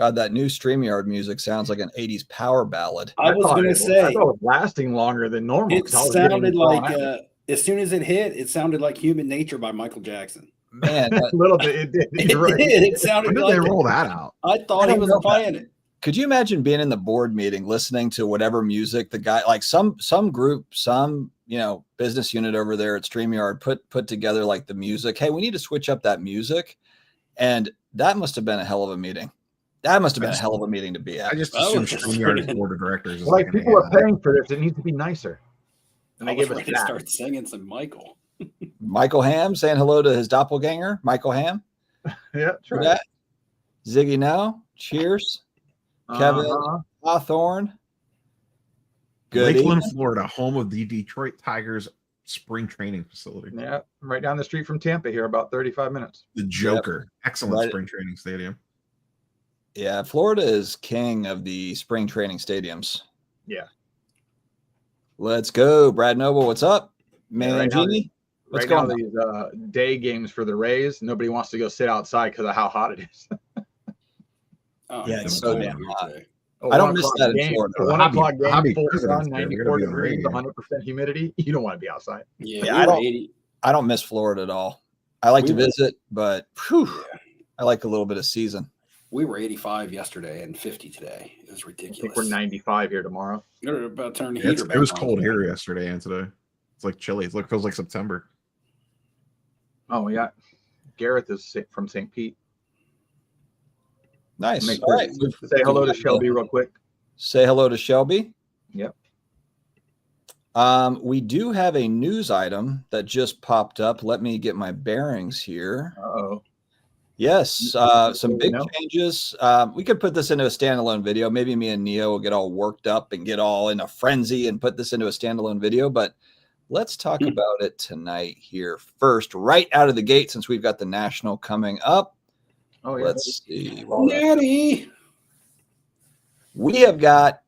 God, that new StreamYard music sounds like an 80s power ballad. I was going to say, I thought it was lasting longer than normal. it sounded like, as soon as it hit, it sounded like Human Nature by Michael Jackson. Man, a little bit. It did. It Right. did. It sounded When did like they roll that out? I thought he was playing it. could you imagine being in the board meeting, listening to whatever music the guy, like some group, some, business unit over there at StreamYard put together like the music. Hey, we need to switch up that music. And that must have been a hell of a meeting. That must have been a hell of a meeting to be at. I just assume StreamYard's board of directors is Like people are paying for this. It needs to be nicer. And I they was give us ready to start singing some Michael. Michael Ham saying hello to his doppelganger, Michael Ham. Yeah, For that. Ziggy No. Cheers. Kevin Hawthorne. Good Lakeland, evening. Florida, home of the Detroit Tigers spring training facility. Yeah, right down the street from Tampa here, about 35 minutes. The Joker. Excellent Right. spring training stadium. Yeah, Florida is king of the spring training stadiums. Yeah. Let's go. Brad Noble, what's up? Man, right now, Genie, what's right going now, on? these day games for the Rays, nobody wants to go sit outside because of how hot it is. Oh, Yeah, it's was so cold damn here hot. today. I don't miss that in Florida. A 1 Hobby- o'clock game, hobby full president's sun, day, we're 94 gonna be on the degrees, radio. 100% humidity. You don't want to be outside. Yeah, Yeah, we I were don't- 80. I don't miss Florida at all. I like to We were- visit, but whew, Yeah. I like a little bit of season. We were 85 yesterday and 50 today. It was I ridiculous. think we're 95 here tomorrow. They're about to turn the Yeah, heater back it was on. cold here yesterday and today. It's like chilly. It feels like September. Oh, yeah. Gareth is from St. Pete. Nice. Make All sure right. to say hello to Shelby real quick. Say hello to Shelby. Yep. We do have a news item that just popped up. Let me get my bearings here. Uh-oh. Yes, some big No. changes. We could put this into a standalone video. Maybe me and Neo will get all worked up and get all in a frenzy and put this into a standalone video. But let's talk about it tonight here first, right out of the gate, since we've got the National coming up. Oh, yeah. Let's see. Natty. We have got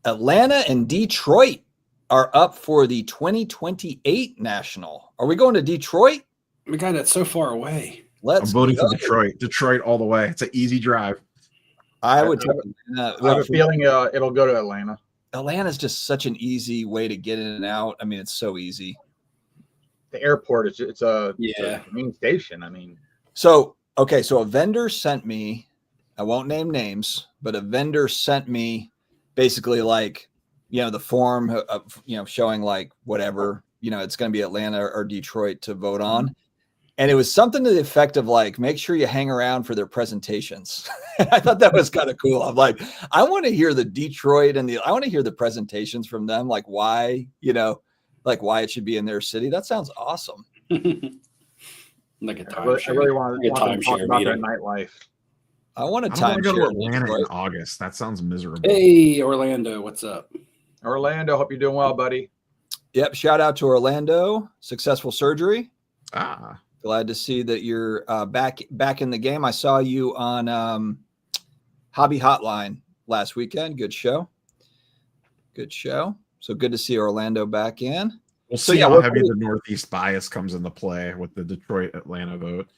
Atlanta and Detroit are up for the 2028 National. Are we going to Detroit? My God, that's so far away. Let's I'm voting go. for Detroit. Detroit all the way. It's an easy drive. I would. I have a feeling it'll go to Atlanta. Atlanta's just such an easy way to get in and out. I mean, it's so easy. The airport it's a Yeah. main station. I mean, So, okay, so a vendor sent me, I won't name names, but a vendor sent me basically like, the form of, showing like whatever, it's going to be Atlanta or Detroit to vote on. And it was something to the effect of like, make sure you hang around for their presentations. I thought that was kind of cool. I'm like, I want to hear the Detroit I want to hear the presentations from them, like why, why it should be in their city. That sounds awesome. Like a I really timeshare. want Like a them to talk timeshare about their meeting. nightlife. I want to I don't want to go to timeshare Atlanta in Detroit. August. That sounds miserable. Hey, Orlando, what's up? Orlando, hope you're doing well, buddy. Yep. Shout out to Orlando. Successful surgery. Ah, Glad to see that you're back in the game. I saw you on Hobby Hotline last weekend. Good show. Good show. So good to see Orlando back in. we'll So, see yeah, how what- heavy the Northeast bias comes into play with the Detroit Atlanta vote.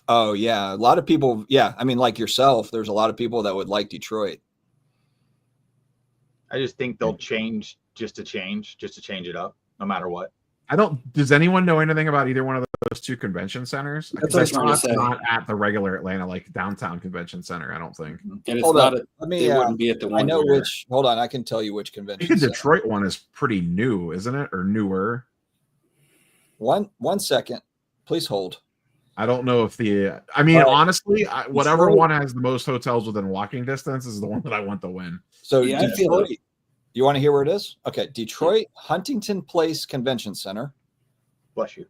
Oh yeah, a lot of people. Yeah, I mean, like yourself, there's a lot of people that would like Detroit. I just think they'll change just to change it up, no matter what. Does anyone know anything about either one of those two convention centers? That's what I was trying to It's say. not at the regular Atlanta, like downtown convention center, I don't think. And it's Hold not on. a, Let me. it wouldn't be at the one. I know where- which. Hold on, I can tell you which I convention. think the center. Detroit one is pretty new, isn't it? Or newer. One second, please hold. I don't know if All right. honestly, whatever Detroit- one has the most hotels within walking distance is the one that I want to win. So Yeah, I feel Detroit. You want to hear where it is? Okay, Detroit Huntington Place Convention Center. Bless you.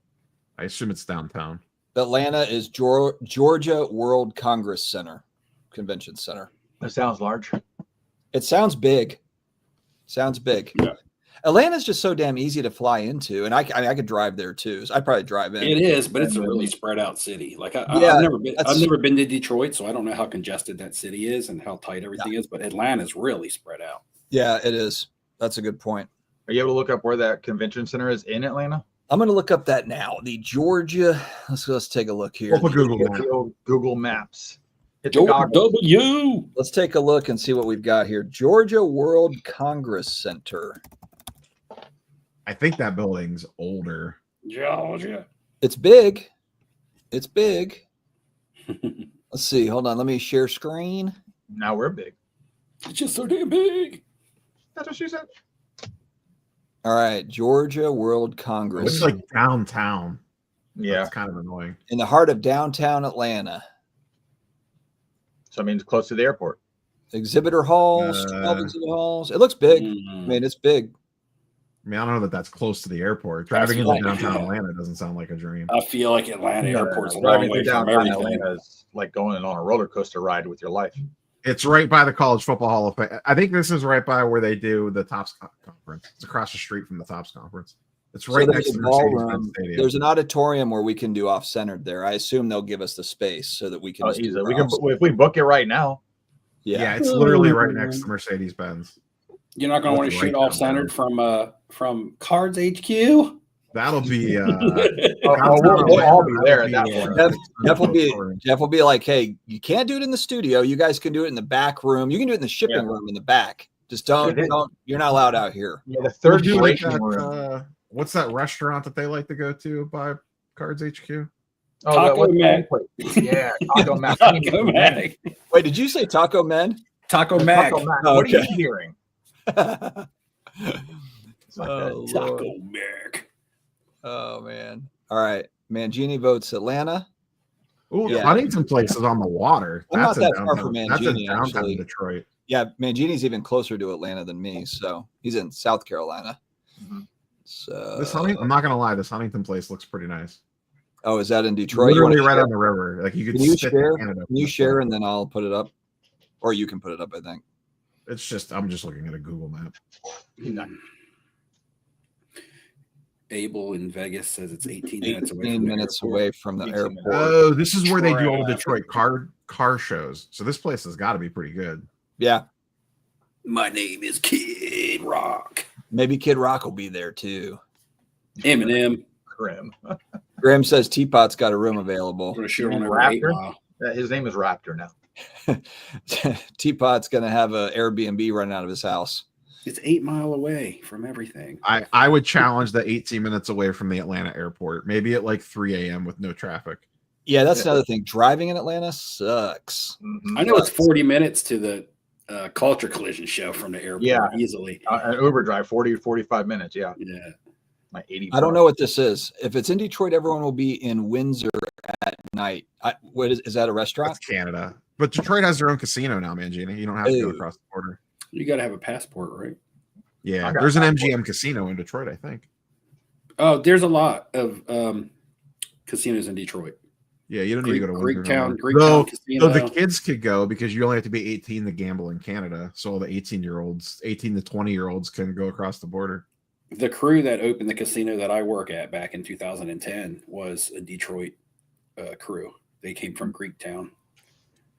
I assume it's downtown. Atlanta is Georgia World Congress Center, Convention Center. That sounds large. It sounds big. Sounds big. Yeah. Atlanta's just so damn easy to fly into, and I could drive there too. So I'd probably drive in. It is, but it's a really spread out city. Like Yeah, I've never been. that's- I've never been to Detroit, so I don't know how congested that city is and how tight everything is. But Atlanta's really spread out. Yeah, it is. That's a good point. Are you able to look up where that convention center is in Atlanta? I'm going to look up that now. The Georgia. Let's take a look here. Pull up a Google Get map. the old Google Maps. Hit the goggles. W. Let's take a look and see what we've got here. Georgia World Congress Center. I think that building's older. Georgia. It's big. It's big. Let's see. Hold on. Let me share screen. Now we're big. It's just so damn big. That's what she said. All right. Georgia World It's Congress. like downtown. Yeah. It's kind of annoying. In the heart of downtown Atlanta. So I mean, it's close to the airport. Exhibitor halls, 12 exhibit halls. It looks big. I mean, it's big. I mean, I don't know that that's close to the airport. Driving into downtown Atlanta doesn't sound like a dream. I feel like Atlanta Airport's a long Driving way through from downtown everything. Atlanta is like going on a roller coaster ride with your life. It's right by the College Football Hall of Fame. I think this is right by where they do the Tops conference. It's across the street from the Tops conference. It's So right there's next to a the Mercedes-Benz ballroom. Stadium. There's an auditorium where we can do off-centered there. I assume they'll give us the space so that we can. Oh, just do easily. our We can off-centered. if we book it right now. Yeah, it's literally right next to Mercedes-Benz. You're not going to want to That's right shoot off centered from Cards HQ. That'll be We'll all be there at that point. Jeff will be like, "Hey, you can't do it in the studio. You guys can do it in the back room. You can do it in the shipping room in the back. Just don't. You're not allowed out here." Yeah, the third We'll do like breaking room. that, what's that restaurant that they like to go to by Cards HQ? Oh, Taco what's the Mac. name place? Yeah, Taco Mac. Taco Mac. Wait, did you say Taco Men? Taco Mac. Taco Mac. Oh, What are okay. you hearing? It's like that. Oh, Lord. Taco Mac. Oh man. All right. Mangini votes Atlanta. Oh, Yeah. Huntington Place is on the water. I'm not That's that in far downtown. from That's in Mangini, downtown actually. Detroit. Yeah, Mangini's even closer to Atlanta than me, so he's in South Carolina. Mhm. So This I'm not gonna lie, this Huntington Place looks pretty nice. oh, is that in Detroit? You Literally wanna right share? on the river. Like you could Can you spit share? Canada Can you share and then I'll put it up, or you can put it up. I think. It's just I'm just looking at a Google map. Abel in Vegas says it's 18 minutes away. 18 From the minutes airport. away from the 18 airport. minutes. Oh, this is where they do all the Traffic. Detroit car shows. So this place has got to be pretty good. Yeah, My name is Kid Rock. maybe Kid Rock will be there too. Eminem. Grim. Graham says Teapot's got a room I'm available. going to shoot on Raptor? every 8 Mile. His name is Raptor now. Teapot's gonna have an Airbnb running out of his house. It's 8 Mile away from everything. I would challenge the 18 minutes away from the Atlanta airport, maybe at like 3 a.m. with no traffic. Yeah, that's another thing. Driving in Atlanta sucks. Mhm. I know it's 40 minutes to the Culture Collision show from the airport. Yeah. Easily. An Uber drive, 40 to 45 minutes. Yeah. Yeah. My 80. I don't know what this is. If it's in Detroit, everyone will be in Windsor at night. What is that? A restaurant? That's Canada. But Detroit has their own casino now, Mangini. You don't have to go Ooh. across the border. You got to have a passport, right? Yeah, I got there's an that. MGM casino in Detroit, I think. Oh, there's a lot of casinos in Detroit. Yeah, you don't need to go to Windsor. Greektown Though Casino. the kids could go because you only have to be 18 to gamble in Canada. So all the 18-year-olds, 18 to 20-year-olds can go across the border. The crew that opened the casino that I work at back in 2010 was a Detroit crew. They came from Greektown.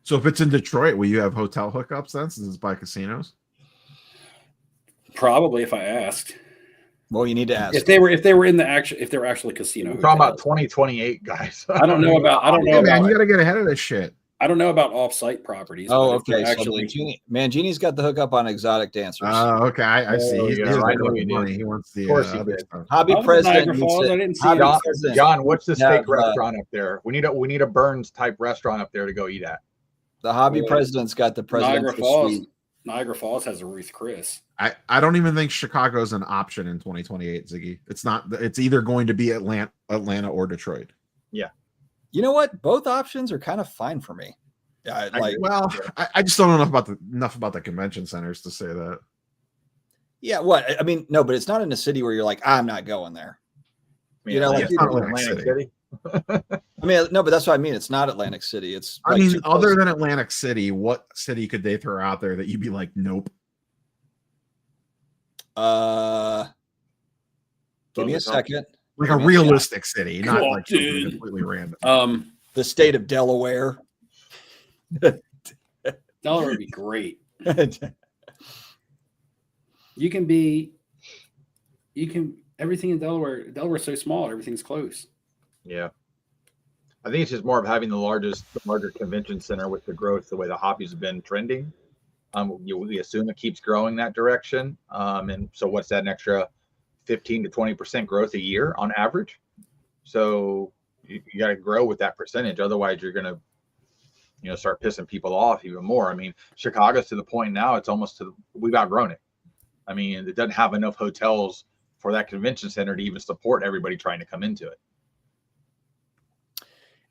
So if it's in Detroit, will you have hotel hookups then, since it's by casinos? Probably, if I asked. Well, you need to ask. If they were in the if they were actually casino. We're talking about hotels. 2028, guys. I don't know about Yeah, man, you got to get ahead of this shit. I don't know about off-site properties. Oh, but if they're okay. Actually, So Mangini's got the hookup on exotic dancers. Oh, okay. I see. Oh, He's yeah, he's I looking know for he did. money. He wants the Of course he other did. stuff. Hobby I was in president Niagara needs Falls. to- I didn't see Hobby it. president- John, what's the Yeah, steak restaurant up there? We need a Burns type restaurant up there to go eat at. The hobby Well, president's got the Niagara presidential Falls. suite. Niagara Falls has a Ruth Chris. I don't even think Chicago's an option in 2028, Ziggy. It's not. It's either going to be Atlanta or Detroit. You know what? Both options are kind of fine for me. Yeah, like Well, I just don't know enough about the convention centers to say that. yeah. What I mean, no, but it's not in a city where you're like, I'm not going there. You know, like it's not Atlantic City. I mean, no, but that's what I mean. It's not Atlantic City. It's. I like mean, too close. other than Atlantic City, what city could they throw out there that you'd be like, nope? Give me a second. Like a Give me realistic city, not Cool, like something dude. completely random. The state of Delaware. Delaware would be great. You can everything in Delaware. Delaware's so small, everything's close. Yeah. I think it's just more of having the larger convention center with the growth, the way the hobby's been trending. We assume it keeps growing that direction. And so what's that, an extra 15 to 20% growth a year on average? So you got to grow with that percentage. Otherwise, you're going to, start pissing people off even more. I mean, Chicago's to the point now, it's almost we've outgrown it. I mean, it doesn't have enough hotels for that convention center to even support everybody trying to come into it.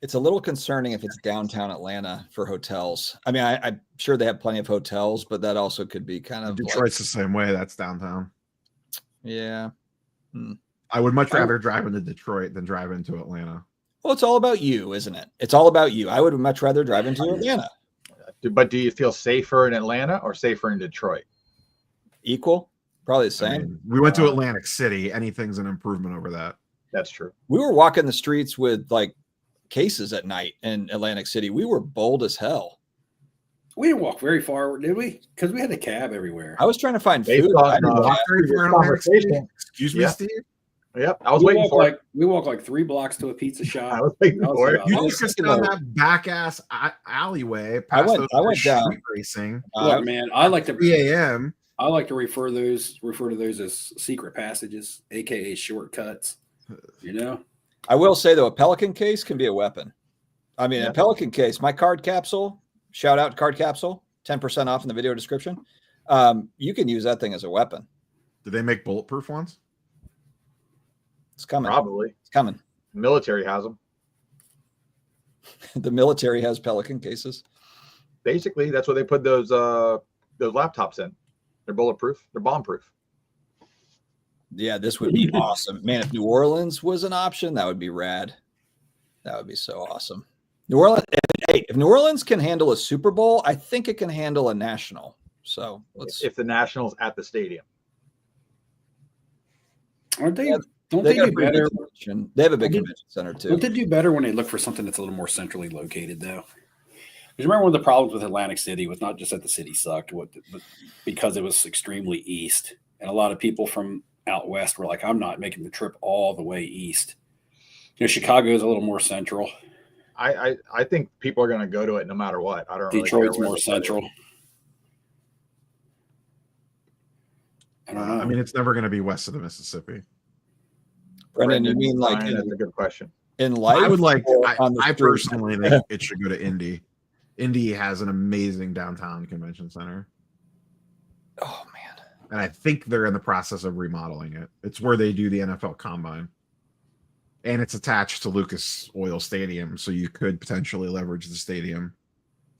It's a little concerning if it's downtown Atlanta for hotels. I mean, I'm sure they have plenty of hotels, but that also could be kind of Detroit's the same way. That's downtown. Yeah. I would much rather drive into Detroit than drive into Atlanta. Well, it's all about you, isn't it? It's all about you. I would much rather drive into Atlanta. But do you feel safer in Atlanta or safer in Detroit? Equal? Probably the I same. mean, we went to Atlantic City. Anything's an improvement over that. That's true. We were walking the streets with like cases at night in Atlantic City. We were bold as hell. We didn't walk very far, did we? Because we had a cab everywhere. I was trying to find Based food. on, I didn't uh, have- Very far in Atlantic City. Excuse me, Yeah. Steve. Yep. I was waiting for it. We walked like 3 blocks to a pizza shop. I was waiting That was for it. about- You I was took us thinking down of- that back ass alleyway. I Past went- those I went down. street racing. Look, man, I like 3 to a.m. refer to those as secret passages, aka shortcuts. You know, I will say though, a Pelican case can be a weapon. I mean, Yeah. a Pelican case, my card capsule, shout out card capsule, 10% off in the video description. You can use that thing as a weapon. Do they make bulletproof ones? It's coming. Probably. It's coming. Military has them. The military has Pelican cases. Basically, that's what they put those laptops in. They're bulletproof. They're bomb-proof. Yeah, this would be awesome. Man, if New Orleans was an option, that would be rad. That would be so awesome. New Orleans, if New Orleans can handle a Super Bowl, I think it can handle a national. So let's. If the Nationals at the stadium. aren't they? Yeah, Don't They they got a do pretty better? big convention. They have a big Don't they- convention center too. Don't they do better when they look for something that's a little more centrally located, though? Because remember one of the problems with Atlantic City was not just that the city sucked, but because it was extremely east, and a lot of people from out west were like, "I'm not making the trip all the way east." Chicago is a little more central. I think people are going to go to it no matter what. I don't really Detroit's care where more they put it. central. I don't know. I mean, it's never going to be west of the Mississippi. Brendan, you mean like Brian, that's a good question. in life? I would like. or I, on the I street? personally think it should go to Indy. Indy has an amazing downtown convention center, Oh man, and I think they're in the process of remodeling it. It's where they do the NFL Combine, and it's attached to Lucas Oil Stadium, so you could potentially leverage the stadium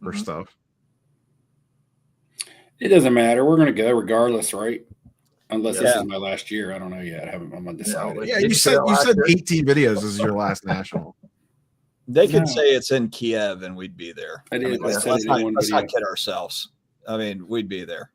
for Mhm. stuff. It doesn't matter. We're going to go regardless, right? Unless this Yeah. is my last year. I don't know yet. I'm undecided. but- Yeah, Did you you say said that you last said year? 18 videos. This is your last national. they could No. say it's in Kiev and we'd be there. I did. I let's, said let's it in not, one let's not video. kid ourselves. I mean, we'd be there.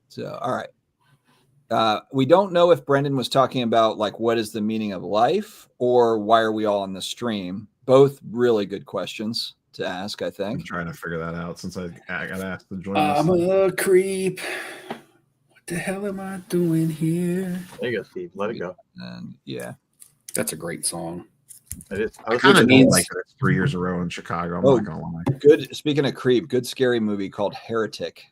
So, all right. We don't know if Brendan was talking about like what is the meaning of life or why are we all on the stream. Both really good questions to ask, I I'm think. trying to figure that out since I got asked to join. I'm this. a creep. What the hell am I doing here? There you go, Steve. Let it go. And yeah. That's a great song. It is. I kind of looking need at- like that 3 years in a row in Chicago. I'm Oh. not gonna lie. Good. Speaking of creep, good scary movie called Heretic.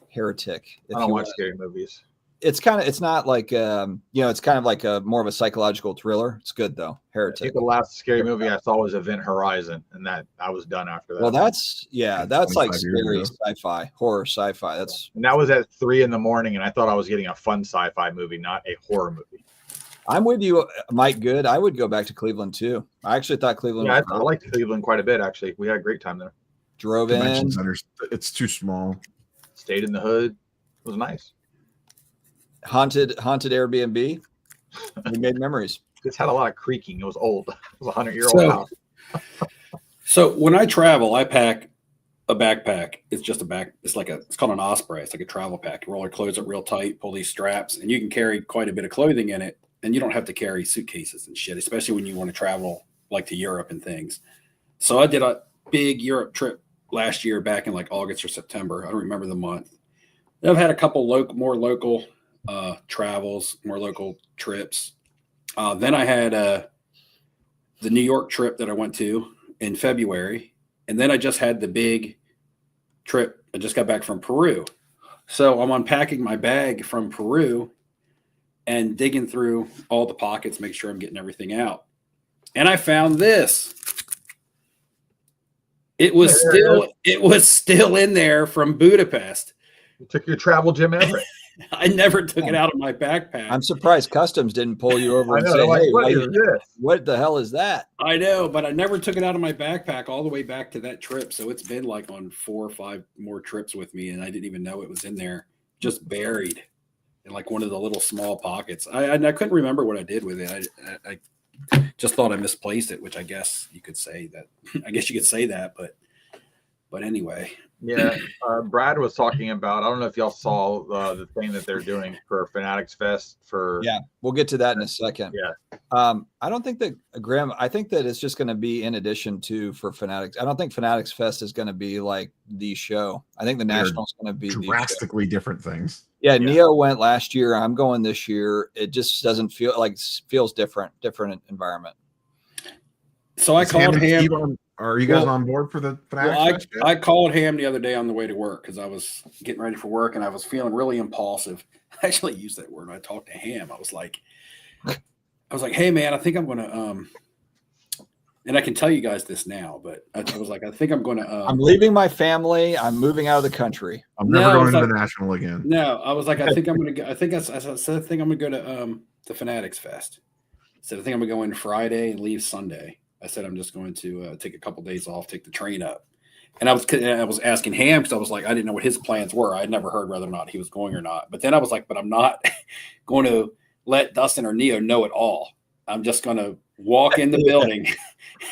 Heretic. If I don't you watch wanna- scary movies. it's kind of, it's not like, it's kind of like a more of a psychological thriller. It's good though. I Heretic. think the last scary movie I saw was Event Horizon, and that I was done after that. Well, that's Yeah, that's like 25 years scary ago. sci-fi, horror sci-fi. That's and that was at 3 a.m, and I thought I was getting a fun sci-fi movie, not a horror movie. I'm with you, Mike. Good. I would go back to Cleveland too. I actually thought Cleveland Yeah, was I liked Cleveland quite a bit actually. We had a great time there. drove Convention in, centers, it's too small. Stayed in the hood. It was nice. haunted Airbnb. We made memories. Just had a lot of creaking. It was old. It was a 100-year-old So- house. So when I travel, I pack a backpack. It's just a back. It's called an Osprey. It's like a travel pack. You roll your clothes up real tight, pull these straps, and you can carry quite a bit of clothing in it. And you don't have to carry suitcases and shit, especially when you want to travel like to Europe and things. So I did a big Europe trip last year back in like August or September. I don't remember the month. I've had a couple more local travels, more local trips. Then I had the New York trip that I went to in February. And then I just had the big trip. I just got back from Peru. So I'm unpacking my bag from Peru and digging through all the pockets, make sure I'm getting everything out. And I found this. It was still in there from Budapest. You took your travel Jim Everett. I never took it out of my backpack. I'm surprised customs didn't pull you over I and know. say, Like, "Hey, what is this? what the hell is that?" I know, but I never took it out of my backpack all the way back to that trip. So it's been like on 4 or 5 more trips with me, and I didn't even know it was in there, just buried in like one of the little small pockets. I couldn't remember what I did with it. I just thought I misplaced it, which I guess you could say that. I guess you could say that, but anyway. Yeah, Brad was talking about. I don't know if y'all saw the thing that they're doing for Fanatics Fest. Yeah, we'll get to that in a second. Yeah. I don't think that Graham. I think that it's just going to be in addition to for Fanatics. I don't think Fanatics Fest is going to be like the show. I think the They're National's going to be the show. drastically different things. Yeah, Neo went last year. I'm going this year. It just doesn't feel like feels different environment. So I called him. Are you guys on board for the Fanatics Fest? I called Ham the other day on the way to work because I was getting ready for work and I was feeling really impulsive. I actually used that word when I talked to Ham. I was like, hey man, I think I'm gonna and I can tell you guys this now, but I was like, I think I'm gonna I'm leaving my family. I'm moving out of the country. I'm never going to the National again. No, I was like, I think I'm gonna go. I think I said I think I'm gonna go to the Fanatics Fest. I said I think I'm gonna go in Friday and leave Sunday. I said I'm just going to take a couple days off, take the train up. And I was asking Ham because I was like, I didn't know what his plans were. I had never heard whether or not he was going or not. But then I was like, but I'm not going to let Dustin or Neo know at all. I'm just going to walk in the building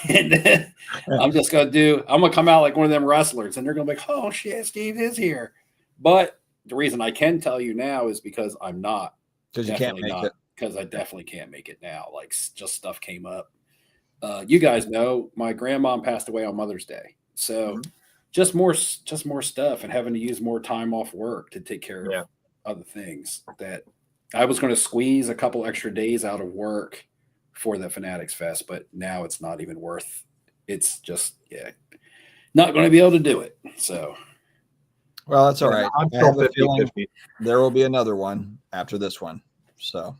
and then I'm going to come out like one of them wrestlers and they're going to be like, oh shit, Steve is here. But the reason I can tell you now is because I'm not. Because you can't make it. Because I definitely can't make it now. Like just stuff came up. You guys know my grandmom passed away on Mother's Day. So just more stuff and having to use more time off work to take care of other things that I was going to squeeze a couple extra days out of work for the Fanatics Fest, but now it's not even worth. It's just, not going to be able to do it. So. Well, that's all right. I'm I have still a feeling 50-50. there will be another one after this one. So.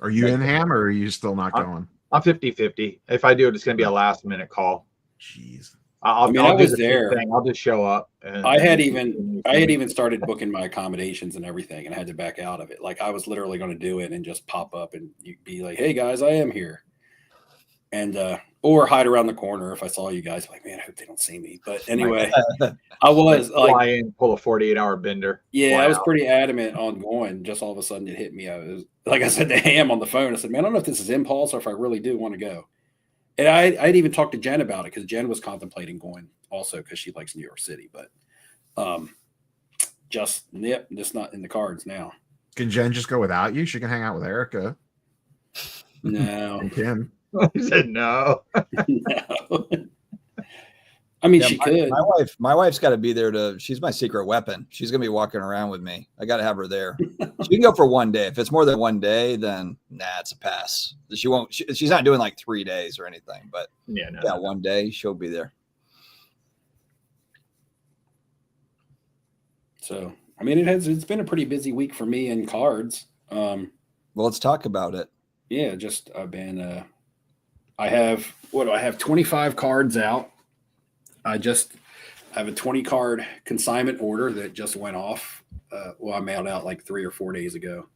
Are you in, Ham, or are you still not going? I'm 50-50. If I do it, it's going to be a last minute call. Jeez. I'll was do the there. thing. I'll just show up. I had even started booking my accommodations and everything and I had to back out of it. Like I was literally going to do it and just pop up and you'd be like, hey guys, I am here. And, or hide around the corner. If I saw you guys, like, man, I hope they don't see me. But anyway, I was like, fly in, pull a 48-hour bender. Yeah, I was pretty adamant on going. Just all of a sudden it hit me. Like I said to Ham on the phone, I said, man, I don't know if this is impulse or if I really do want to go. And I'd even talked to Jen about it because Jen was contemplating going also because she likes New York City. But just not in the cards now. Can Jen just go without you? She can hang out with Erica. No. And Kim. He said no. No. I mean, she could. My wife's got to be there she's my secret weapon. She's going to be walking around with me. I got to have her there. She can go for one day. If it's more than one day, then it's a pass. She's not doing like 3 days or anything, but one day she'll be there. So, I mean, it's been a pretty busy week for me in cards. Well, let's talk about it. Yeah, just I've been I have 25 cards out. I have a 20 card consignment order that just went off. I mailed out like 3 or 4 days ago.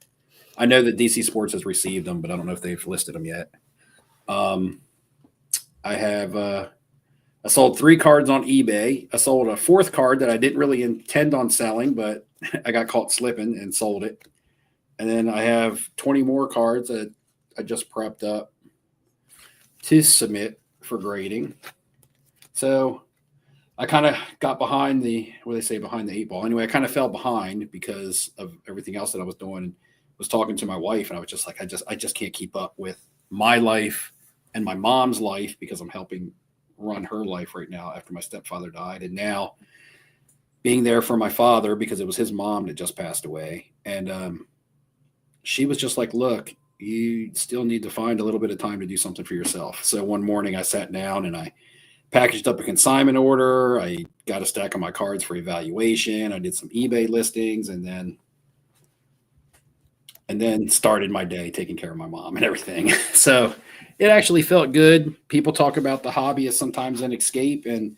I know that DC Sports has received them, but I don't know if they've listed them yet. I sold 3 cards on eBay. I sold a 4th card that I didn't really intend on selling, but I got caught slipping and sold it. And then I have 20 more cards that I just prepped up to submit for grading. So I kind of got behind behind the 8 ball. Anyway, I kind of fell behind because of everything else that I was doing and was talking to my wife. And I was just like, I just can't keep up with my life and my mom's life because I'm helping run her life right now after my stepfather died. And now being there for my father because it was his mom that just passed away. And she was just like, look, you still need to find a little bit of time to do something for yourself. So one morning I sat down and I packaged up a consignment order. I got a stack of my cards for evaluation. I did some eBay listings, and then started my day taking care of my mom and everything. So it actually felt good. People talk about the hobby as sometimes an escape. And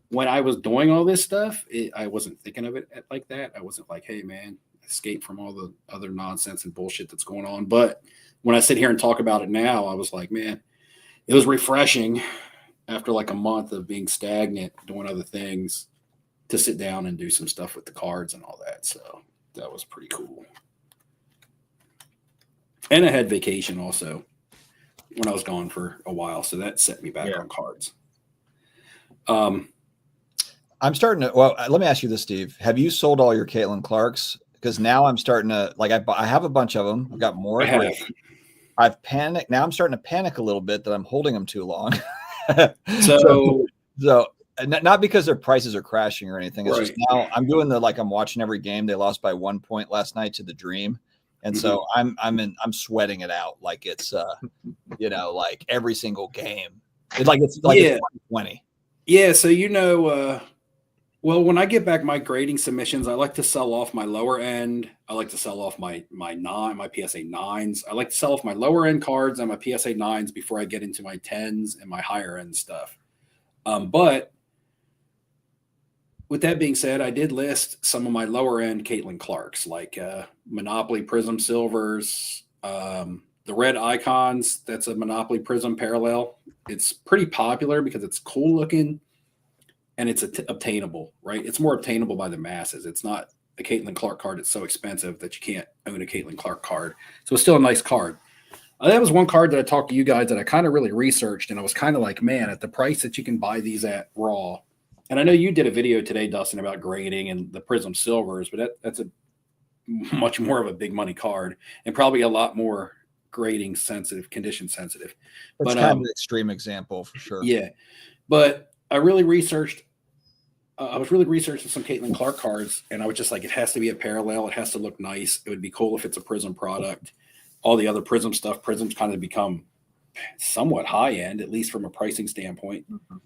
when I was doing all this stuff, I wasn't thinking of it like that. I wasn't like, hey, man, escape from all the other nonsense and bullshit that's going on. But when I sit here and talk about it now, I was like, man, it was refreshing after like a month of being stagnant, doing other things, to sit down and do some stuff with the cards and all that. So that was pretty cool. And I had vacation also when I was gone for a while. So that set me back on cards. I'm starting to, well, let me ask you this, Steve. Have you sold all your Caitlin Clarks? Because now I'm starting to, like, I have a bunch of them. I've got more. I've panicked. Now I'm starting to panic a little bit that I'm holding them too long. So not because their prices are crashing or anything. It's just now I'm doing I'm watching every game. They lost by 1 point last night to the Dream. And so I'm sweating it out like it's like every single game. It's like it's 2020. Yeah, so well, when I get back my grading submissions, I like to sell off my lower end. I like to sell off my PSA 9s. I like to sell off my lower end cards and my PSA 9s before I get into my 10s and my higher end stuff. But with that being said, I did list some of my lower end Caitlin Clarks, like Monopoly Prism Silvers, the Red Icons. That's a Monopoly Prism parallel. It's pretty popular because it's cool looking and it's obtainable, right? It's more obtainable by the masses. It's not a Caitlin Clark card. It's so expensive that you can't own a Caitlin Clark card. So it's still a nice card. That was one card that I talked to you guys that I kind of really researched, and I was kind of like, man, at the price that you can buy these at raw. And I know you did a video today, Dustin, about grading and the Prism Silvers, but that's a much more of a big money card and probably a lot more grading sensitive, condition sensitive. It's kind of an extreme example for sure. Yeah. But I really researched, I was really researching some Caitlin Clark cards, and I was just like, it has to be a parallel. It has to look nice. It would be cool if it's a Prism product. All the other Prism stuff, Prism's kind of become somewhat high end, at least from a pricing standpoint. Mm-hmm.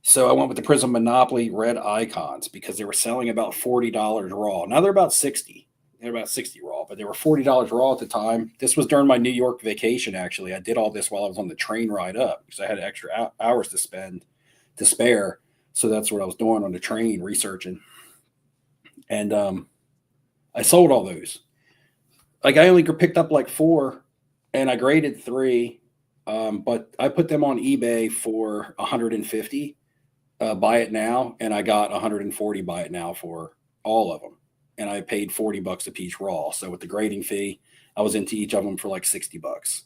So I went with the Prism Monopoly Red Icons because they were selling about $40 raw. Now they're about 60. They're about 60 raw, but they were $40 raw at the time. This was during my New York vacation, actually. I did all this while I was on the train ride up because I had extra hours to spare. So that's what I was doing on the train, researching. And I sold all those. Like I only picked up like 4 and I graded 3. But I put them on eBay for $150. Buy it now, and I got $140 buy it now for all of them, and I paid $40 a piece raw. So with the grading fee, I was into each of them for like $60,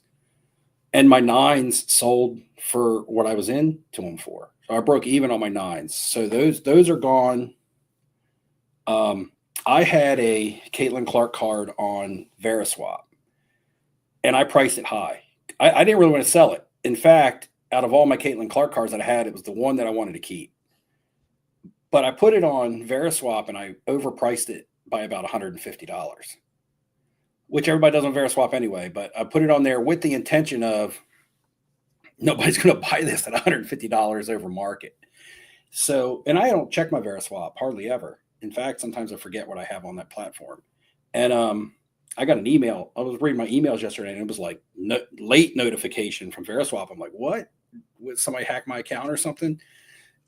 and my 9s sold for what I was into them for. So I broke even on my 9s. So those are gone. I had a Caitlin Clark card on Veriswap, and I priced it high. I didn't really want to sell it. In fact, out of all my Caitlin Clark cards that I had, it was the one that I wanted to keep. But I put it on Veriswap and I overpriced it by about $150, which everybody does on Veriswap anyway. But I put it on there with the intention of nobody's going to buy this at $150 over market. So, and I don't check my Veriswap hardly ever. In fact, sometimes I forget what I have on that platform. And I got an email. I was reading my emails yesterday, and it was like late notification from Veriswap. I'm like, what? Would somebody hack my account or something?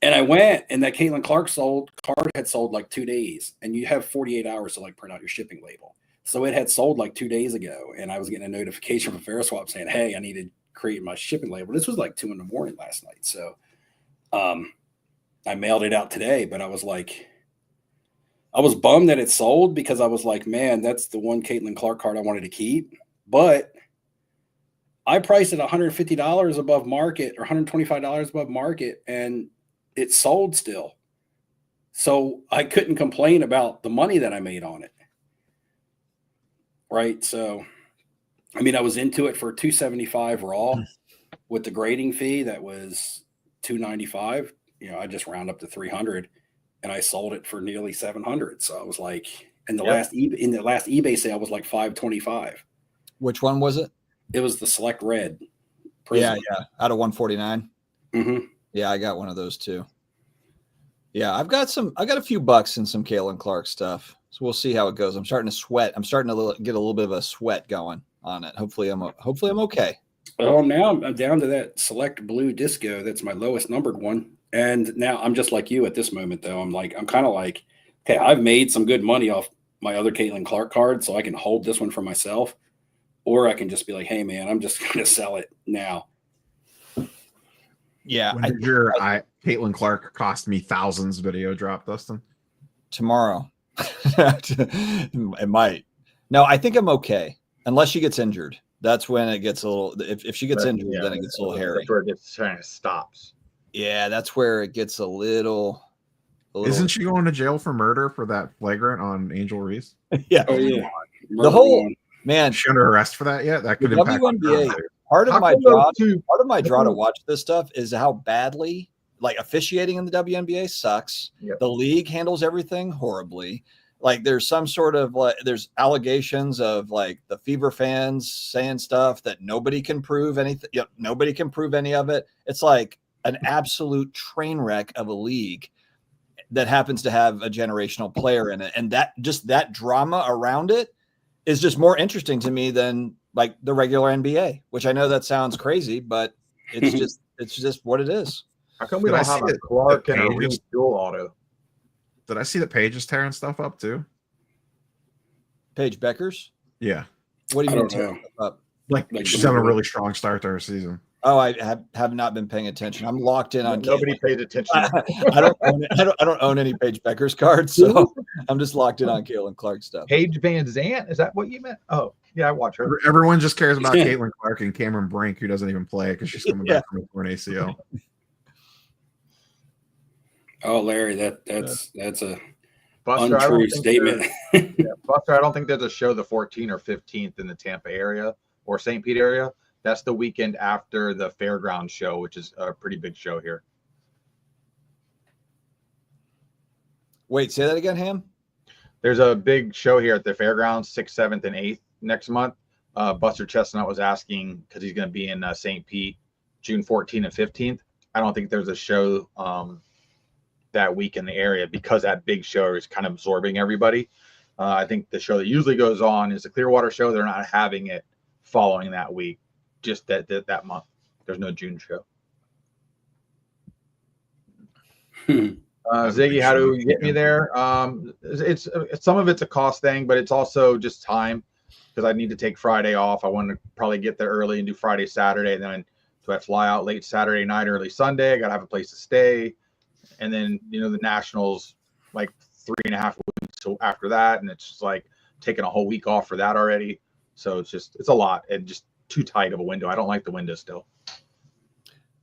And I went, and that Caitlin Clark card had sold like 2 days, and you have 48 hours to like print out your shipping label. So it had sold like 2 days ago, and I was getting a notification from Veriswap saying, hey, I need to create my shipping label. This was like 2 a.m. last night. So I mailed it out today, but I was like, I was bummed that it sold because I was like, man, that's the one Caitlin Clark card I wanted to keep. But I priced it $150 above market or $125 above market, and it sold still. So I couldn't complain about the money that I made on it. Right. So, I mean, I was into it for $275 raw with the grading fee. That was $295. I just round up to $300. And I sold it for nearly $700. So I was like, in the last eBay sale was like $525. Which one was it? It was the Select Red. Prism. Yeah. Out of 149. Mm-hmm. Yeah, I got one of those too. Yeah, I got a few bucks in some Caitlin Clark stuff. So we'll see how it goes. I'm starting to sweat. I'm starting to get a little bit of a sweat going on it. Hopefully I'm okay. Oh, now I'm down to that select blue disco. That's my lowest numbered one. And now I'm just like you at this moment, though. I'm kind of like, okay, I've made some good money off my other Caitlin Clark card, so I can hold this one for myself. Or I can just be like, hey, man, I'm just going to sell it now. Yeah. When did your Caitlin Clark cost me thousands video drop, Dustin? Tomorrow. It might. No, I think I'm okay. Unless she gets injured. That's when it gets a little, if she gets injured, then it gets a little hairy. That's where it gets kind of stops. Yeah, that's where it gets a little. Isn't she going to jail for murder for that flagrant on Angel Reese? Yeah. Oh, yeah. The whole, man. Is she under arrest for that yet? That could The impact WNBA, her. part of How my come those draw, two- part of my draw to watch this stuff is how badly, like, officiating in the WNBA sucks. Yep. The league handles everything horribly. Like, there's some sort of there's allegations of like the Fever fans saying stuff that nobody can prove anything. Yep, nobody can prove any of it. It's like an absolute train wreck of a league that happens to have a generational player in it, and that drama around it is just more interesting to me than like the regular NBA. Which I know that sounds crazy, but it's just what it is. How come we Did I don't have see a Clark and a Paige Reese dual auto? Did I see that Paige is tearing stuff up too? Paige Beckers. Yeah. What do you I mean don't know. tearing stuff up? Like she's having a really strong start to her season. Oh, I have not been paying attention. I'm locked in on Nobody pays attention. I don't own any Paige Beckers cards, so I'm just locked in on Caitlin Clark stuff. Paige Van Zant, is that what you meant? Oh, yeah, I watch her. Everyone just cares about Yeah. Caitlin Clark and Cameron Brink, who doesn't even play because she's coming Yeah. back from a torn ACL. Oh, Larry, that's a Buster, I untrue don't think statement. Buster, I don't think there's a show the 14th or 15th in the Tampa area or St. Pete area. That's the weekend after the Fairgrounds show, which is a pretty big show here. Wait, say that again, Ham. There's a big show here at the Fairgrounds, 6th, 7th, and 8th next month. Buster Chestnut was asking because he's going to be in St. Pete June 14th and 15th. I don't think there's a show that week in the area because that big show is kind of absorbing everybody. I think the show that usually goes on is the Clearwater show. They're not having it following that week, just that month. There's no June show. Ziggy, how do we get me there? It's some of it's a cost thing, but it's also just time because I need to take Friday off. I want to probably get there early and do Friday, Saturday. Then do I fly out late Saturday night, early Sunday? I got to have a place to stay. And then, the Nationals, like 3.5 weeks after that. And it's just like taking a whole week off for that already. So it's a lot and just too tight of a window. I don't like the window still.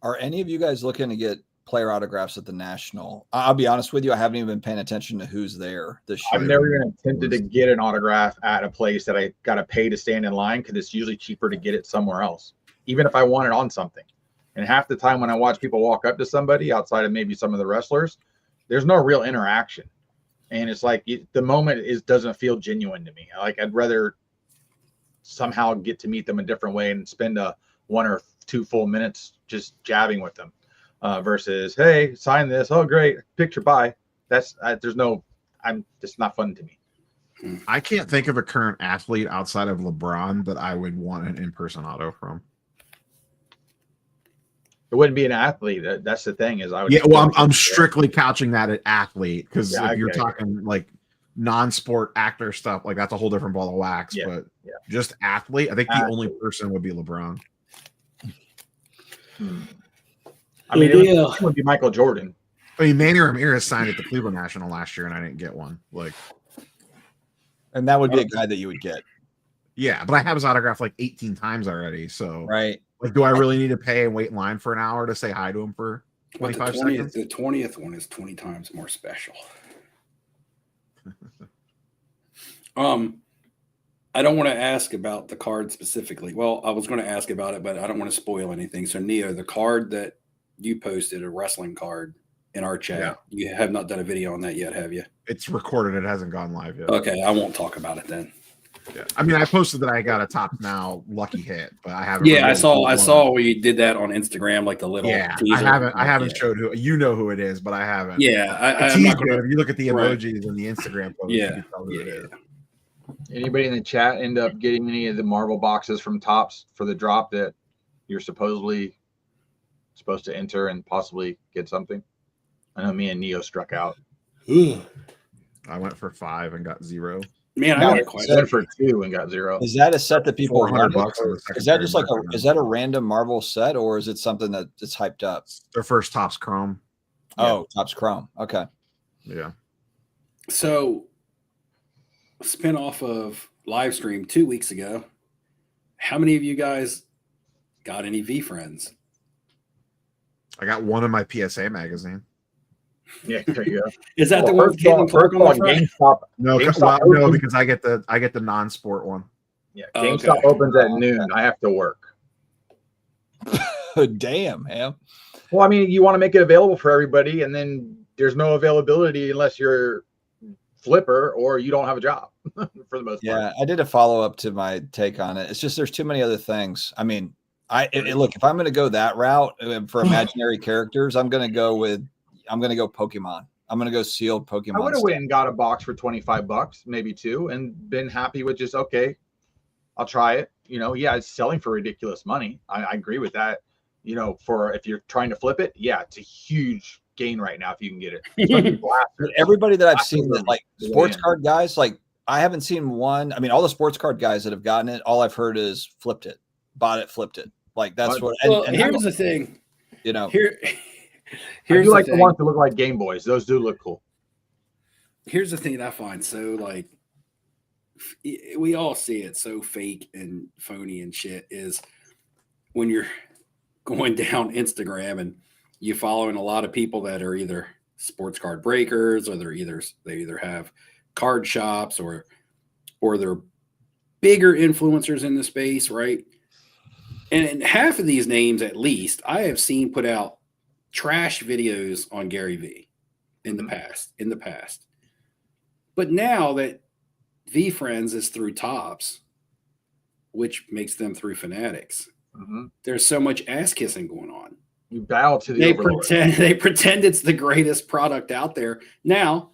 Are any of you guys looking to get player autographs at the National? I'll be honest with you. I haven't even been paying attention to who's there this year. I've never even attempted to get an autograph at a place that I got to pay to stand in line because it's usually cheaper to get it somewhere else, even if I want it on something. And half the time when I watch people walk up to somebody outside of maybe some of the wrestlers, there's no real interaction. And it's like the moment doesn't feel genuine to me. Like I'd rather somehow get to meet them a different way and spend 1 or 2 full minutes just jabbing with them versus, hey, sign this. Oh, great. Picture, bye. It's not fun to me. I can't think of a current athlete outside of LeBron that I would want an in-person auto from. It wouldn't be an athlete. That's the thing is I would. Yeah, well, I'm strictly couching that at athlete because Yeah, if you're I get it. talking like non-sport actor stuff, like that's a whole different ball of wax. Yeah, But yeah. just athlete, I think the Athlete. only person would be LeBron. I mean, it would be Michael Jordan. I mean, Manny Ramirez signed at the Cleveland National last year, and I didn't get one. Like, And that would be a guy that you would get, yeah, but I have his autograph like 18 times already. So, right? like, do I really need to pay and wait in line for an hour to say hi to him for But 25 seconds? the 20th one is 20 times more special. I don't want to ask about the card specifically. Well, I was going to ask about it, but I don't want to spoil anything. So, Neo, the card that you posted, a wrestling card in our chat, Yeah. you have not done a video on that yet, have you? It's recorded. It hasn't gone live yet. Okay, I won't talk about it then. Yeah. I mean, I posted that I got a top now lucky hit, but I haven't. Yeah, I revealed who it saw was. where you did that on Instagram, like the little. Yeah, teaser. I haven't Yeah. showed who you know who it is, but I haven't. Yeah, I I'm teased not gonna. it. If you look at the Right. emojis and the Instagram post, Yeah, you can tell who it yeah. is. Anybody in the chat end up getting any of the Marvel boxes from Topps for the drop that you're supposedly supposed to enter and possibly get something? I know me and Neo struck out. I went for 5 and got 0. Man, I Now, got a I question. went for 2 and got 0. Is that a set that people $400 want? on the Is that just like secondary market. is that a random Marvel set, or is it something that it's hyped up? Their first Topps Chrome. Oh, Topps Chrome. Okay. Yeah. So, spin off of live stream 2 weeks ago. How many of you guys got any V friends? I got one in my PSA magazine. Yeah, there you go. Is that the Well, one with Caitlin Clark on the front? GameStop. No, GameStop no, opens- because I get the non-sport one. Yeah, Oh, GameStop okay. opens at noon. I have to work. Damn, Ham. Well, I mean, you want to make it available for everybody, and then there's no availability unless you're flipper or you don't have a job for the most part. Yeah, I did a follow up to my take on it. It's just there's too many other things. I mean, look, if I'm going to go that route for imaginary characters, I'm going to go Pokemon. I'm going to go sealed Pokemon. I would have stuff. went and got a box for $25, maybe 2, and been happy with just, okay, I'll try it. You know, yeah, it's selling for ridiculous money. I agree with that. You know, for if you're trying to flip it, yeah, it's a huge gain right now if you can get it. Especially blasters. But everybody that I've Blasters seen that are like the way sports in. card guys, like I haven't seen one. I mean, all the sports card guys that have gotten it, all I've heard is flipped it, bought it, flipped it. Like that's But- what. Well, And here's the thing. you know, Here, I here's do like the thing. ones that look like Game Boys. Those do look cool. Here's the thing that I find so like we all see it so fake and phony and shit is when you're going down Instagram and you following a lot of people that are either sports card breakers or they either have card shops or they're bigger influencers in the space, right? And half of these names, at least, I have seen put out trash videos on Gary V in the past. But now that V Friends is through Topps, which makes them through Fanatics, there's so much ass kissing going on. You bow to the They overlord. pretend it's the greatest product out there. Now,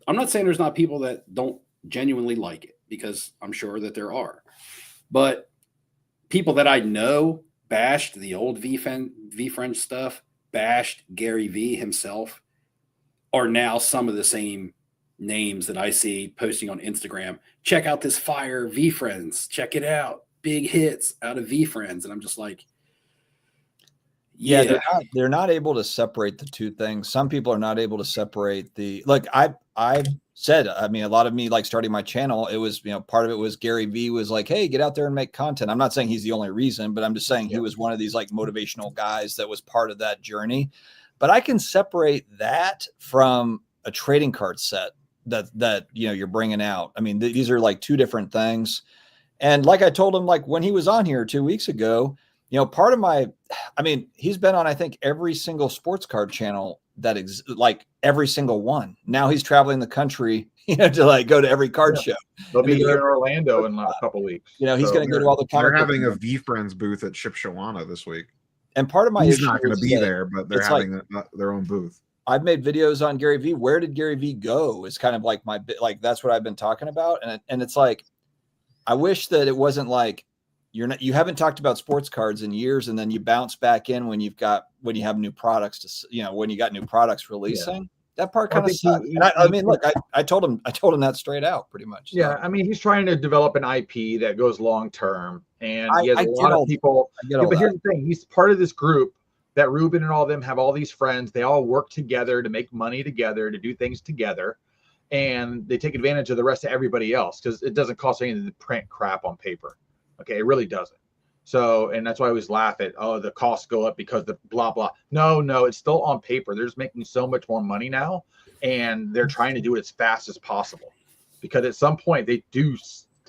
I'm not saying there's not people that don't genuinely like it, because I'm sure that there are. But people that I know bashed the old V Friends stuff, bashed Gary V himself, are now some of the same names that I see posting on Instagram. Check out this fire V Friends. Check it out. Big hits out of V Friends. And I'm just like, yeah, they're not able to separate the two things. Some people are not able to separate the like I've said, I mean, a lot of me like starting my channel, it was, part of it was Gary V was like, hey, get out there and make content. I'm not saying he's the only reason, but I'm just saying he was one of these like motivational guys that was part of that journey. But I can separate that from a trading card set that you're bringing out. I mean, these are like two different things. And like I told him, like when he was on here 2 weeks ago, part of he's been on, I think, every single sports card channel that like every single one. Now he's traveling the country, to like go to every card show. They'll be there in Orlando in a couple weeks. He's going to go to all the They're comic having a V Friends booth at Ship Shawana this week. And part of my He's issue not going to is be that there, but they're it's having their own booth. I've made videos on Gary V. Where did Gary V go? Is kind of like that's what I've been talking about. And it's like, I wish that it wasn't like you haven't talked about sports cards in years, and then you bounce back in when you have new products when you got new products releasing. Yeah. That part kind of sucks. I mean, look, I told him that straight out pretty much. Yeah. So. I mean, he's trying to develop an IP that goes long-term, and he has a lot of people. But here's the thing. He's part of this group that Ruben and all of them have all these friends. They all work together to make money together, to do things together. And they take advantage of the rest of everybody else because it doesn't cost anything to print crap on paper. Okay, it really doesn't. So, and that's why I always laugh at, the costs go up because the blah, blah. No, it's still on paper. They're just making so much more money now, and they're trying to do it as fast as possible because at some point they do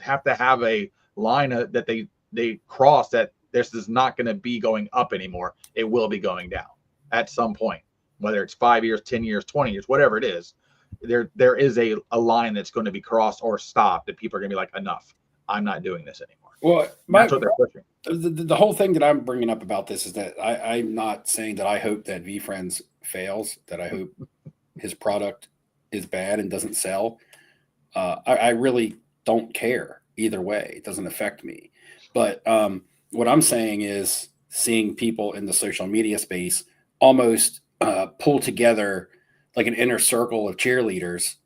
have to have a line that they cross that this is not going to be going up anymore. It will be going down at some point, whether it's 5 years, 10 years, 20 years, whatever it is. there is a line that's going to be crossed or stopped that people are going to be like, enough. I'm not doing this anymore. Well, That's what they're pushing. the whole thing that I'm bringing up about this is that I'm not saying that I hope that VFriends fails, that I hope his product is bad and doesn't sell. I really don't care either way. It doesn't affect me. But what I'm saying is seeing people in the social media space almost pull together like an inner circle of cheerleaders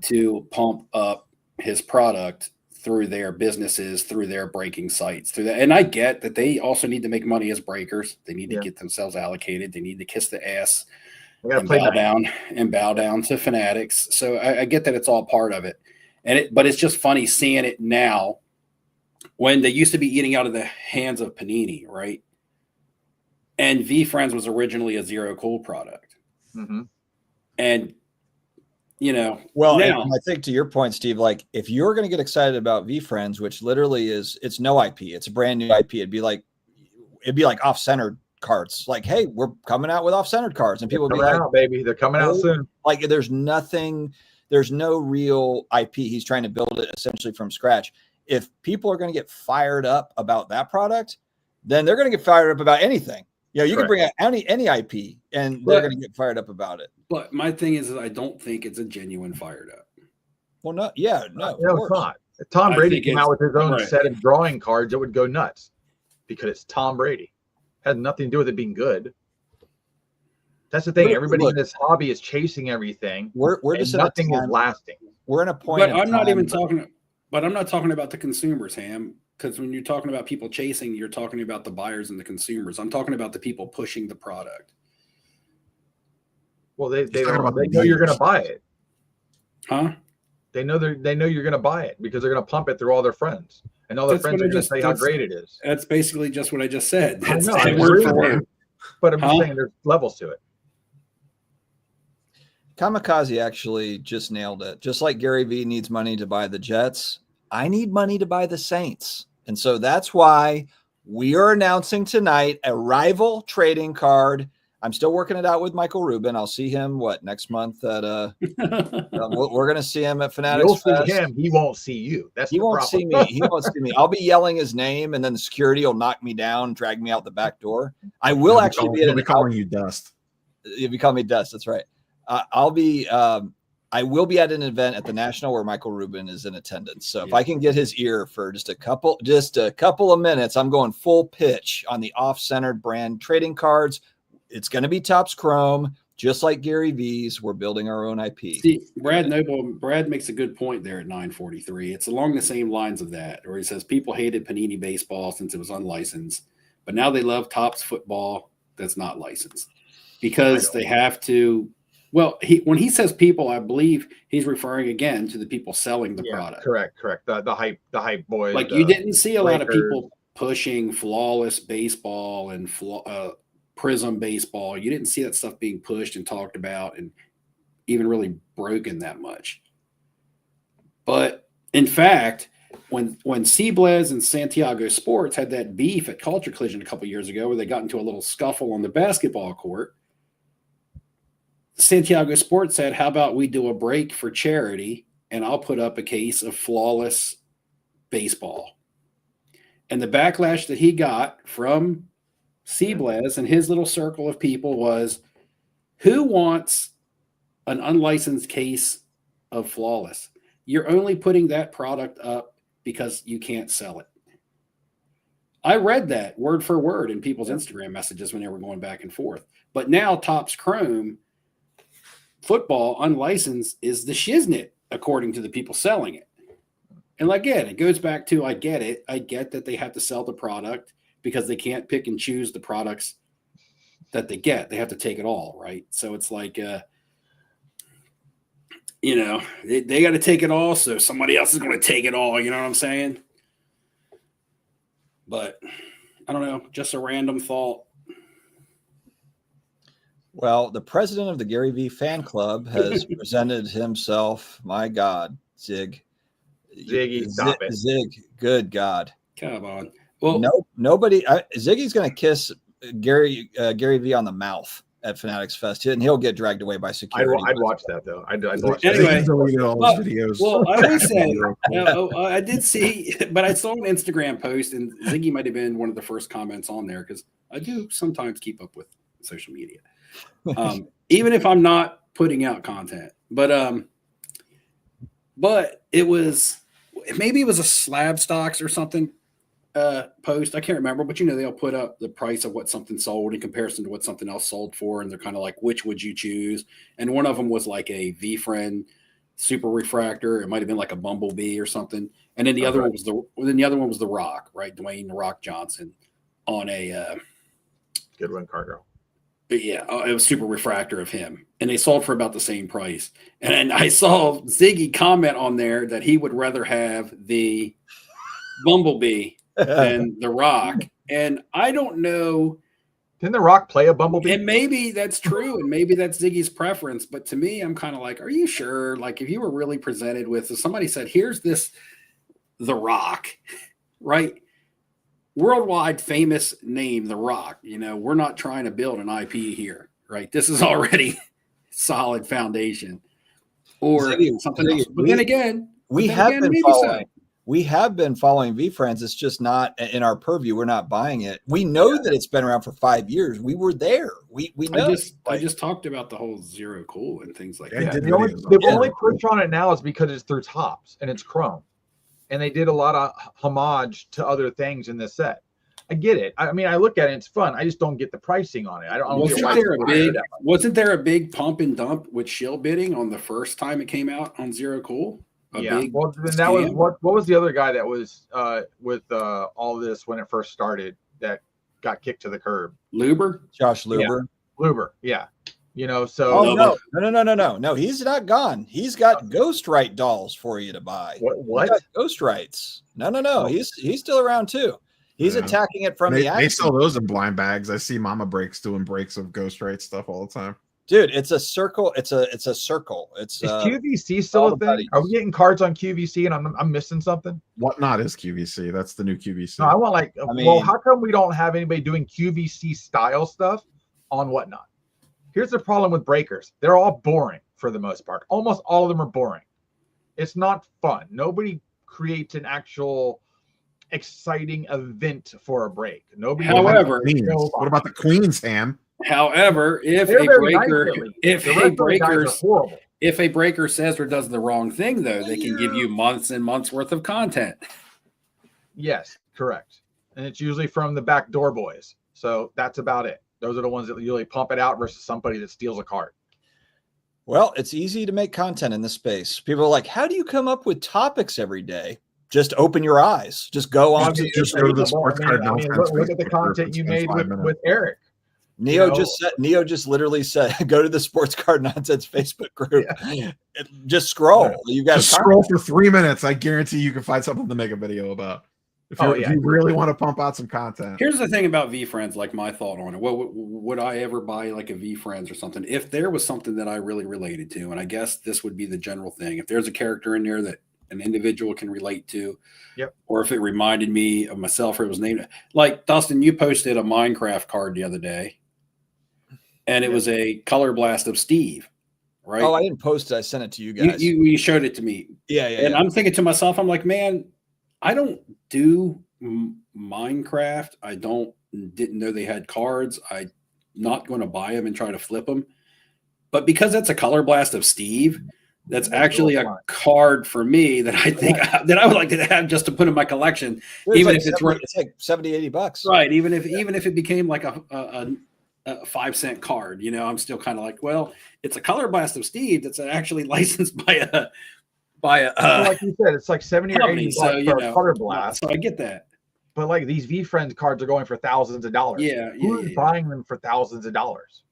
to pump up his product through their businesses, through their breaking sites, through that. And I get that they also need to make money as breakers. They need to get themselves allocated. They need to kiss the ass and bow down to fanatics. So I get that it's all part of it. But it's just funny seeing it now when they used to be eating out of the hands of Panini, right? And VFriends was originally a Zero Cool product. And well, now, and I think to your point, Steve, like if you're going to get excited about VFriends, which literally it's no IP, it's a brand new IP. It'd be like off-centered cards. Like, hey, we're coming out with off-centered cards, and people would be like, baby, they're coming out soon. Like, there's no real IP. He's trying to build it essentially from scratch. If people are going to get fired up about that product, then they're going to get fired up about anything. You can bring out any IP, and they're going to get fired up about it. But my thing is I don't think it's a genuine fired up. Well, no, it's not. If Tom Brady came out with his own set of drawing cards, it would go nuts because it's Tom Brady. It has nothing to do with it being good. That's the thing. Everybody in this hobby is chasing everything. We're just nothing is lasting. We're in a point. But I'm not even talking. But I'm not talking about the consumers, Ham. Because when you're talking about people chasing, you're talking about the buyers and the consumers. I'm talking about the people pushing the product. Well, they know you're going to buy it, huh? They know you're going to buy it because they're going to pump it through all their friends, and all their friends are going to say how great it is. That's basically just what I just said. That's word for word. But I'm just saying there's levels to it. Kamikaze actually just nailed it. Just like Gary Vee needs money to buy the Jets, I need money to buy the Saints. And so that's why we are announcing tonight a rival trading card. I'm still working it out with Michael Rubin. I'll see him next month at we're going to see him at Fanatics You'll Fest. see him. He won't see you. He won't see me. He won't see me. I'll be yelling his name, and then the security will knock me down, drag me out the back door. I will actually be calling you Dust. You'll be calling me Dust. That's right. I will be at an event at the National where Michael Rubin is in attendance. So if I can get his ear for just a couple of minutes, I'm going full pitch on the off-centered brand trading cards. It's going to be Topps Chrome, just like Gary V's. We're building our own IP. See, Brad makes a good point there at 943. It's along the same lines of that, where he says people hated Panini baseball since it was unlicensed, but now they love Topps football that's not licensed because they have to. Well, when he says people, I believe he's referring again to the people selling the product. Correct. The hype boys. Like you didn't see a lot of people pushing flawless baseball and Prism baseball. You didn't see that stuff being pushed and talked about and even really broken that much. But in fact, when Seablez and Santiago Sports had that beef at Culture Collision a couple years ago, where they got into a little scuffle on the basketball court, Santiago Sports said, how about we do a break for charity and I'll put up a case of flawless baseball. And the backlash that he got from Seablez and his little circle of people was, who wants an unlicensed case of flawless? You're only putting that product up because you can't sell it. I read that word for word in people's Instagram messages when they were going back and forth. But now Topps Chrome football unlicensed is the shiznit, according to the people selling it. And again, it goes back to, I get it. I get that they have to sell the product because they can't pick and choose the products that they get. They have to take it all, right? So it's like, they got to take it all, so somebody else is going to take it all. You know what I'm saying? But I don't know, just a random thought. Well, the president of the Gary Vee fan club has presented himself. My God, Zig. Ziggy, stop it. Zig, good God. Come on. Well, nobody. Ziggy's going to kiss Gary Vee on the mouth at Fanatics Fest, and he'll get dragged away by I'd, security. I'd watch that though. I'd watch that. Anyway, Ziggy deleted all well- his videos. Well, I will say, I did see, but I saw an Instagram post, and Ziggy might have been one of the first comments on there because I do sometimes keep up with social media, even if I'm not putting out content. But it was maybe it was a Slab Stocks or something post. I can't remember, but they'll put up the price of what something sold in comparison to what something else sold for, and they're kind of like, which would you choose? And one of them was like a V-Friend Super Refractor. It might have been like a Bumblebee or something. And then the other one was the Rock, right? Dwayne the Rock Johnson on a Goodwin Cargo. but yeah, it was Super Refractor of him, and they sold for about the same price. And I saw Ziggy comment on there that he would rather have the Bumblebee than the Rock. And I don't know, Didn't The Rock play a Bumblebee? and maybe that's true, and maybe that's Ziggy's preference. But to me, I'm kind of like, are you sure? Like, if you were really presented with, if somebody said, "Here's this, The Rock," right? Worldwide famous name, The Rock. We're not trying to build an IP here, right? This is already solid foundation, or Ziggy, something else. But we- then again, We then have again, been maybe following. so. We have been following V-Friends. It's just not in our purview. We're not buying it. We know that it's been around for 5 years. We were there. We know. I just talked about the whole Zero Cool and things like Yeah, that. did The only, videos on the it. only push on it now is because it's through Tops and it's chrome, and they did a lot of homage to other things in this set. I get it. I mean, I look at it; it's fun. I just don't get the pricing on it. I don't get Wasn't why there it's a big? Wasn't there a big pump and dump with shill bidding on the first time it came out on Zero Cool? Big well, then that was scam? what was the other guy that was with all this when it first started that got kicked to the curb? Luber. Josh Luber. Luber, yeah. So Oh No, no! He's not gone. He's got Ghostwrite dolls for you to buy. what? Ghostwrites? No. Oh. He's still around too. He's Yeah. attacking it from They, the they action. sell those in blind bags. I see Mama Breaks doing breaks of Ghostwrite stuff all the time. Dude, it's a circle. It's a circle. It's Is QVC still all a the thing? buddies. Are we getting cards on QVC and I'm missing something? Whatnot is QVC. That's the new QVC. No, I want well, mean- how come we don't have anybody doing QVC style stuff on Whatnot? Here's the problem with breakers. They're all boring for the most part. Almost all of them are boring. It's not fun. Nobody creates an actual exciting event for a break. Nobody. However, Queens. What about the Queens, Ham? However, if They're a very nice breaker, lately. if The a rest of the guys breaker, are horrible. if a breaker says or does the wrong thing, though, they can give you months and months worth of content. Yes, correct. And it's usually from the backdoor boys. So that's about it. Those are the ones that usually pump it out versus somebody that steals a card. Well, it's easy to make content in this space. People are like, how do you come up with topics every day? Just open your eyes. Just go on. Just go to the sports card nonsense look at the Facebook group content and you spend made 5 minutes. with Eric. Neo you know- Neo just literally said, go to the Sports Card Nonsense Facebook group. Just scroll. You got Just scroll for 3 minutes. I guarantee you can find something to make a video about. If you really want to pump out some content. Here's the thing about V-Friends, like my thought on it. What would I ever buy like a V-Friends or something? If there was something that I really related to, and I guess this would be the general thing. If there's a character in there that an individual can relate to, Yep. or if it reminded me of myself or it was named, like Dustin, you posted a Minecraft card the other day, and it was a color blast of Steve, right? Oh, I didn't post it. I sent it to you guys. You showed it to me. yeah. And I'm thinking to myself, I'm like, man, I don't do Minecraft. I didn't know they had cards. I'm not going to buy them and try to flip them. But because that's a color blast of Steve, that's actually a card for me that I think that I would like to have just to put in my collection. Even if it's worth- it's like 70, 80 bucks. Right. Even if it became like a 5-cent card, I'm still kind of like, well, it's a color blast of Steve that's actually licensed by a like you said, it's like 70 or 80 company. bucks for a color blast. So I get that. But like these V-Friends cards are going for thousands of dollars. Yeah. Who's buying them for thousands of dollars?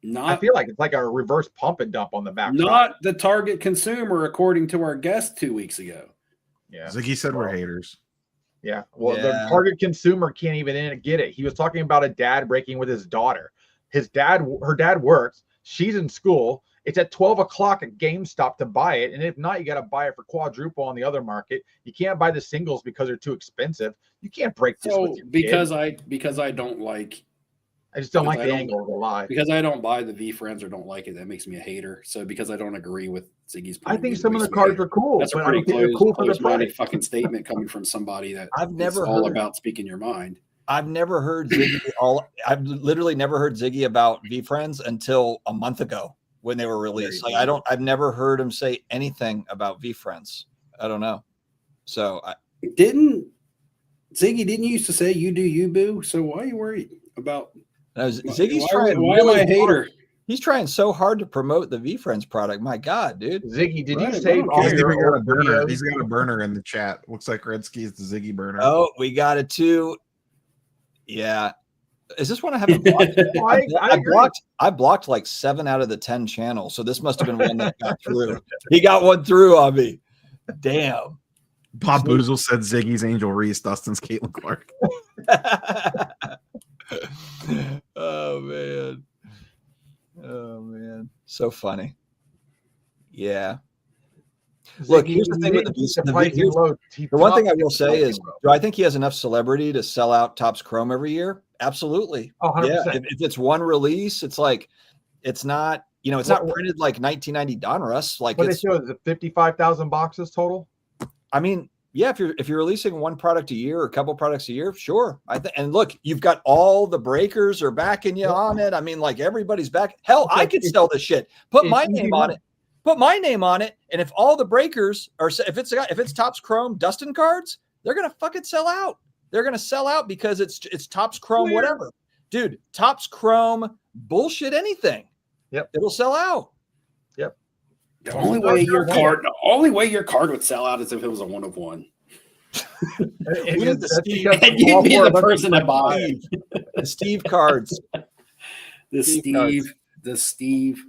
I Not feel like it's like a reverse pump and dump on the back. not the target consumer, according to our guest 2 weeks ago. Yeah. Ziggy said we're haters. Yeah. Well, the Yeah. target consumer can't even get it. He was talking about a dad breaking with his daughter. Her dad works. She's in school. It's at 12 o'clock at GameStop to buy it. And if not, you got to buy it for quadruple on the other market. You can't buy the singles because they're too expensive. You can't break this So with your because I don't like I just don't Because like I the don't- angle of the lie. Because I don't buy the V Friends or don't like it, that makes me a hater. So because I don't agree with Ziggy's point I of think view, some it of the makes me a cards hater. are cool. That's a but I pretty don't think they're cool for the close-minded price. fucking statement coming from somebody that I've never it's all heard- about speaking your mind. I've never heard Ziggy. I've literally never heard Ziggy about V Friends until a month ago when they were released. you Like go. I've never heard him say anything about V Friends. I don't know. So Didn't you used to say you do you, boo? So why are you worried about Ziggy's why, trying. why am I a really hard. hater? He's trying so hard to promote the V Friends product. My God, dude. Ziggy, did Right, you I save don't all care. He's your even got a old burner. videos? He's got a burner in the chat. Looks like Redski's the Ziggy burner. Oh, we got it too. Yeah. Is this one I haven't blocked? Oh, I agree. I blocked like 7 out of the 10 channels. So this must have been one that got through. He got one through on me. Damn. Bob Boozle said Ziggy's Angel Reese, Dustin's Caitlin Clark. Oh man. Oh man. So funny. Yeah. Look, Ziggy, here's the thing with the keep the pricing here's- low. The one thing I will Keep say pricing is, low. do I think he has enough celebrity to sell out Topps Chrome every year? Absolutely. Oh, 100%. Yeah. If it's one release, it's like, it's not, it's not printed like 1990 Donruss. Like What they it's, show is it 55,000 boxes total? I mean, yeah, if you're releasing one product a year or a couple products a year, sure. And look, you've got all the breakers are backing you on it. I mean, like everybody's back. Hell, I could sell this shit. Put it's my easy name on money. it. Put my name on it. And if all the breakers are, if it's Topps Chrome Dustin cards, they're gonna fucking sell out. They're gonna sell out because it's Topps Chrome, whatever. Dude, Topps Chrome bullshit anything. Yep. It'll sell out. The only way your card would sell out is if it was a 1 of 1. We did the Steve- And you'd be the person that bought it. The Steve cards. The Steve Steve.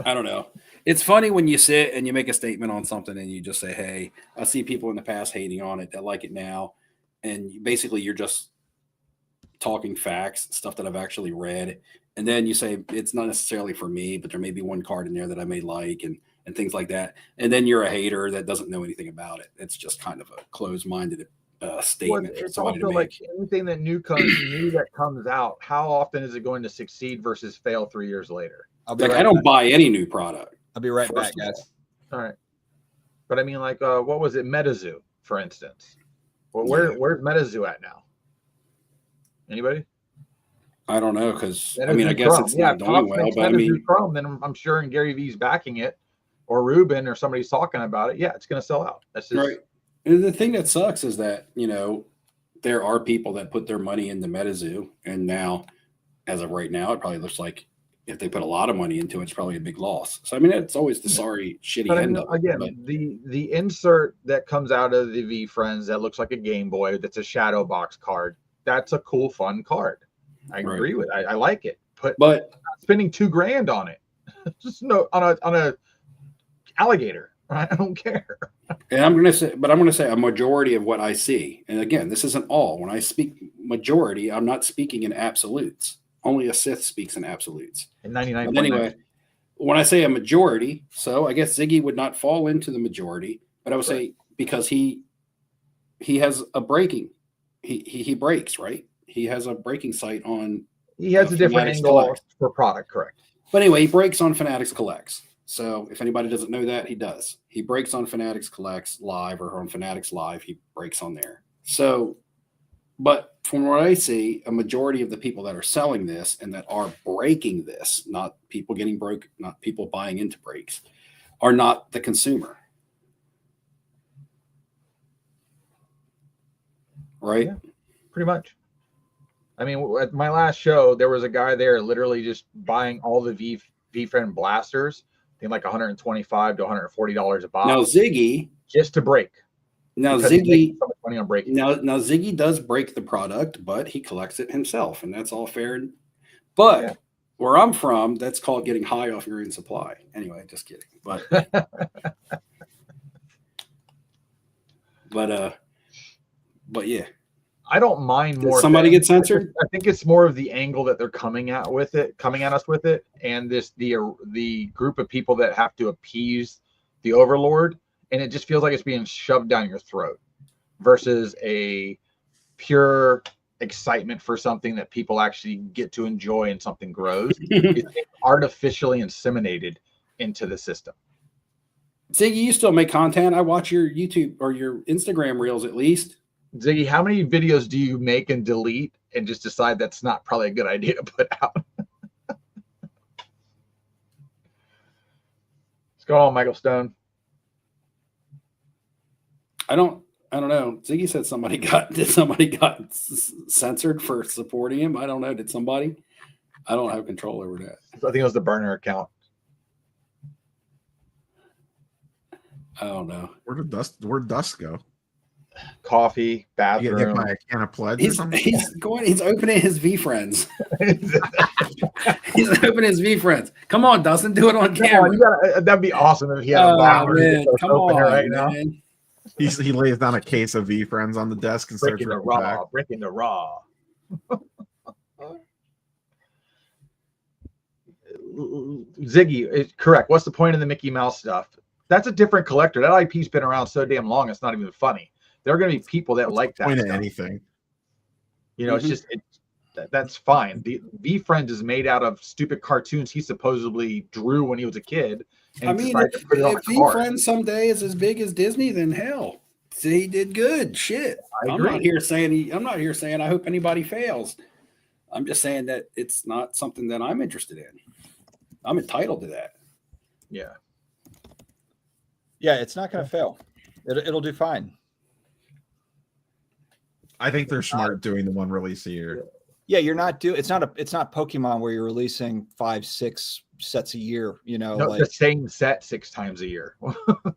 I don't know. It's funny when you sit and you make a statement on something and you just say, hey, I see people in the past hating on it that like it now. And basically you're just talking facts, stuff that I've actually read. And then you say, it's not necessarily for me, but there may be one card in there that I may like and things like that. And then you're a hater that doesn't know anything about it. It's just kind of a closed-minded statement. Well, for it's somebody to also make. like anything that new that comes out, how often is it going to succeed versus fail 3 years later? I'll be Like, right I don't back. buy any new product. I'll be right First back, of guys. All right. But I mean, like, what was it? MetaZoo, for instance. Well, where's MetaZoo at now? Anybody? I don't know because I MetaZoo mean I guess Chrome. it's Yeah, not doing Topps well, makes but I MetaZoo mean Chrome, then I'm sure and Gary V's backing it, or Ruben or somebody's talking about it. Yeah, it's going to sell out. That's just right. And the thing that sucks is that there are people that put their money into MetaZoo, and now, as of right now, it probably looks like if they put a lot of money into it, it's probably a big loss. So I mean, it's always the sorry, shitty But I end mean, of it. again, But the insert that comes out of the V Friends that looks like a Game Boy, that's a shadow box card. That's a cool, fun card. I Right. agree with. I like it. but Spending $2,000 on it, just no on a alligator. Right? I don't care. and I'm gonna say a majority of what I see, and again, this isn't all. When I speak majority, I'm not speaking in absolutes. Only a Sith speaks in absolutes. And 99. But anyway, when I say a majority, so I guess Ziggy would not fall into the majority, but I would say because he has a breaking, he breaks, right? He has a breaking site on. he has a different Fanatics angle Collect. for product, correct? But anyway, he breaks on Fanatics Collects. So if anybody doesn't know that, he does. He breaks on Fanatics Collects live or on Fanatics Live. He breaks on there. So, but from what I see, a majority of the people that are selling this and that are breaking this, not people getting broke, not people buying into breaks, are not the consumer. Right? Yeah. Pretty much. I mean, at my last show, there was a guy there literally just buying all the V-Friend blasters, I think like $125 to $140 a box, Now Ziggy, just to break. now because he's Ziggy, making so much money on breaking. now Ziggy does break the product, but he collects it himself, and that's all fair. But Yeah. where I'm from, that's called getting high off your own supply. Anyway, just kidding. But but yeah. I don't mind more. Did somebody things. get censored? I think it's more of the angle that they're coming at us with it, and the group of people that have to appease the overlord, and it just feels like it's being shoved down your throat, versus a pure excitement for something that people actually get to enjoy and something grows. It's artificially inseminated into the system. Ziggy, you still make content. I watch your YouTube or your Instagram reels at least. Ziggy, how many videos do you make and delete and just decide that's not probably a good idea to put out? What's going on, Michael Stone? I don't know. Ziggy said somebody got censored for supporting him. I don't know. Did somebody? I don't have control over that. I think it was the burner account. I don't know. Where'd Dust go? Coffee, You get hit bathroom. by a can of pledge or something? He's opening his V friends. He's opening his V friends. Come on, Dustin, do it on camera. That'd be awesome if he had a Oh, bar man. Come on, right now. man. He lays down a case of V Friends on the desk and starts Breaking the ripping back. raw, breaking the raw. Ziggy is correct. What's the point of the Mickey Mouse stuff? That's a different collector. That IP's been around so damn long, it's not even funny. There are going to be people that like that Point at stuff. anything. You know, it's just that's fine. The V Friends is made out of stupid cartoons he supposedly drew when he was a kid. And I mean, decided to put it on if a V card. Friends someday is as big as Disney, then hell, see, he did good. Shit, I I'm agree. not here saying I hope anybody fails. I'm just saying that it's not something that I'm interested in. I'm entitled to that. Yeah. Yeah, it's not going to fail. It'll do fine. I think they're smart doing the one release a year. Yeah, it's not Pokemon where you're releasing 5-6 sets a year, you know, No, like the same set 6 times a year.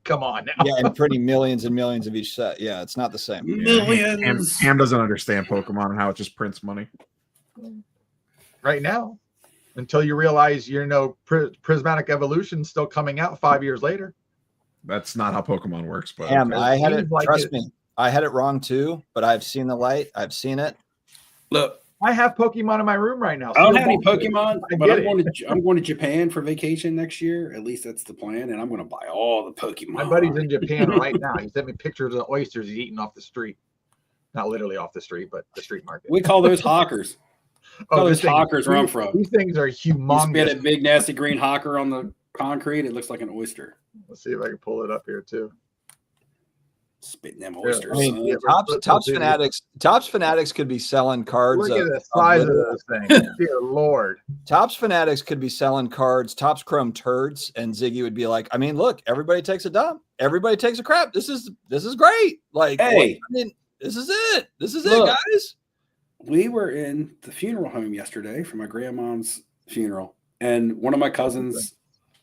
Come on now. yeah, and printing millions and millions of each set. Yeah, it's not the same. Millions. Ham doesn't understand Pokemon and how it just prints money. Right now, until you realize Prismatic Evolution still coming out 5 years later. That's not how Pokemon works, but Ham, okay. I had it. Seems like Trust it. me, I had it wrong too. But I've seen the light. I've seen it. Look, I have Pokemon in my room right now. I don't Sealed have any box. Pokemon, I but get I'm going to Japan for vacation next year. At least that's the plan, and I'm going to buy all the Pokemon. My buddy's in Japan right now. He sent me pictures of the oysters he's eating off the street. Not literally off the street, but the street market. We call those hawkers. Call this those hawkers where I'm these- from. These things are You spit humongous. a big nasty green hawker on the concrete, it looks like an oyster. Let's see if I can pull it up here too. Spitting them Yeah, oysters. I mean, son. Yeah, Tops Fanatics could be selling cards. Look at of- the size of literal- those things. Dear Lord. Tops Fanatics could be selling cards, Tops Chrome turds, and Ziggy would be like, I mean, look, everybody takes a dump. Everybody takes a crap. This is great. Like, Hey. I mean, this is it. This is Look. it, guys. We were in the funeral home yesterday for my grandmom's funeral, and one of my cousins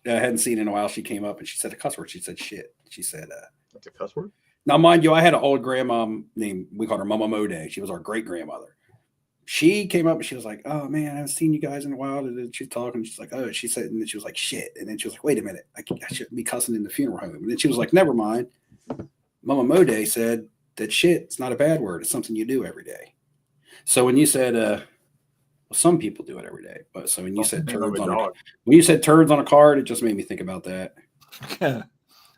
I hadn't seen in a while. She came up and she said a cuss word. She said shit. She said, That's a cuss word. now, mind you, I had an old grandmom named, we called her Mama Mode. She was our great grandmother. She came up and she was like, oh man, I haven't seen you guys in a while. And then she's talking. She's like, oh, she said, and then she was like, shit. And then she was like, wait a minute, I shouldn't be cussing in the funeral home. And then she was like, never mind. Mama Mode said that shit, it's not a bad word. It's something you do every day. So when you said, well, some people do it every day, but so when you said turds on a card, it just made me think about that.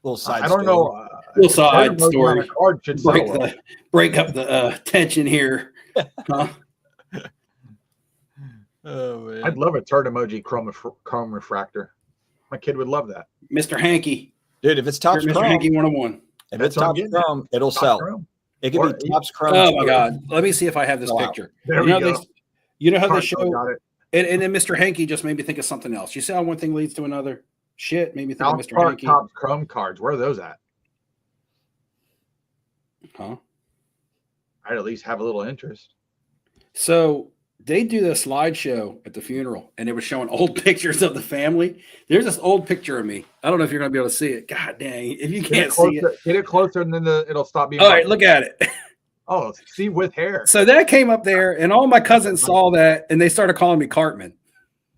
Little side I don't story. know. Little side Turd emoji on story. a card should sell well. Break up the tension here. Huh? Oh, man. I'd love a turd emoji chrome refractor. My kid would love that. Mr. Hanky. Dude, if it's Tops Mr. Chrome, Hanky 101. if That's it's what I'm Tops getting at. Chrome, it'll Top sell. chrome. It could Or- be Tops Chrome. Oh my turd. God. Let me see if I have this Wow. picture. There You we know, go. how they Cardinal show, got it. and then Mr. Hanky just made me think of something else. You see how one thing leads to another? Shit, made me think South of Mr. Park Hanky. Topps Chrome cards. Where are those at? Huh? I'd at least have a little interest. So they do the slideshow at the funeral, and it was showing old pictures of the family. There's this old picture of me. I don't know if you're going to be able to see it. God dang. If you can't see it. Get it closer, and then it'll stop being. All right, look at it. Oh, see with hair. So that came up there, and all my cousins saw that, and they started calling me Cartman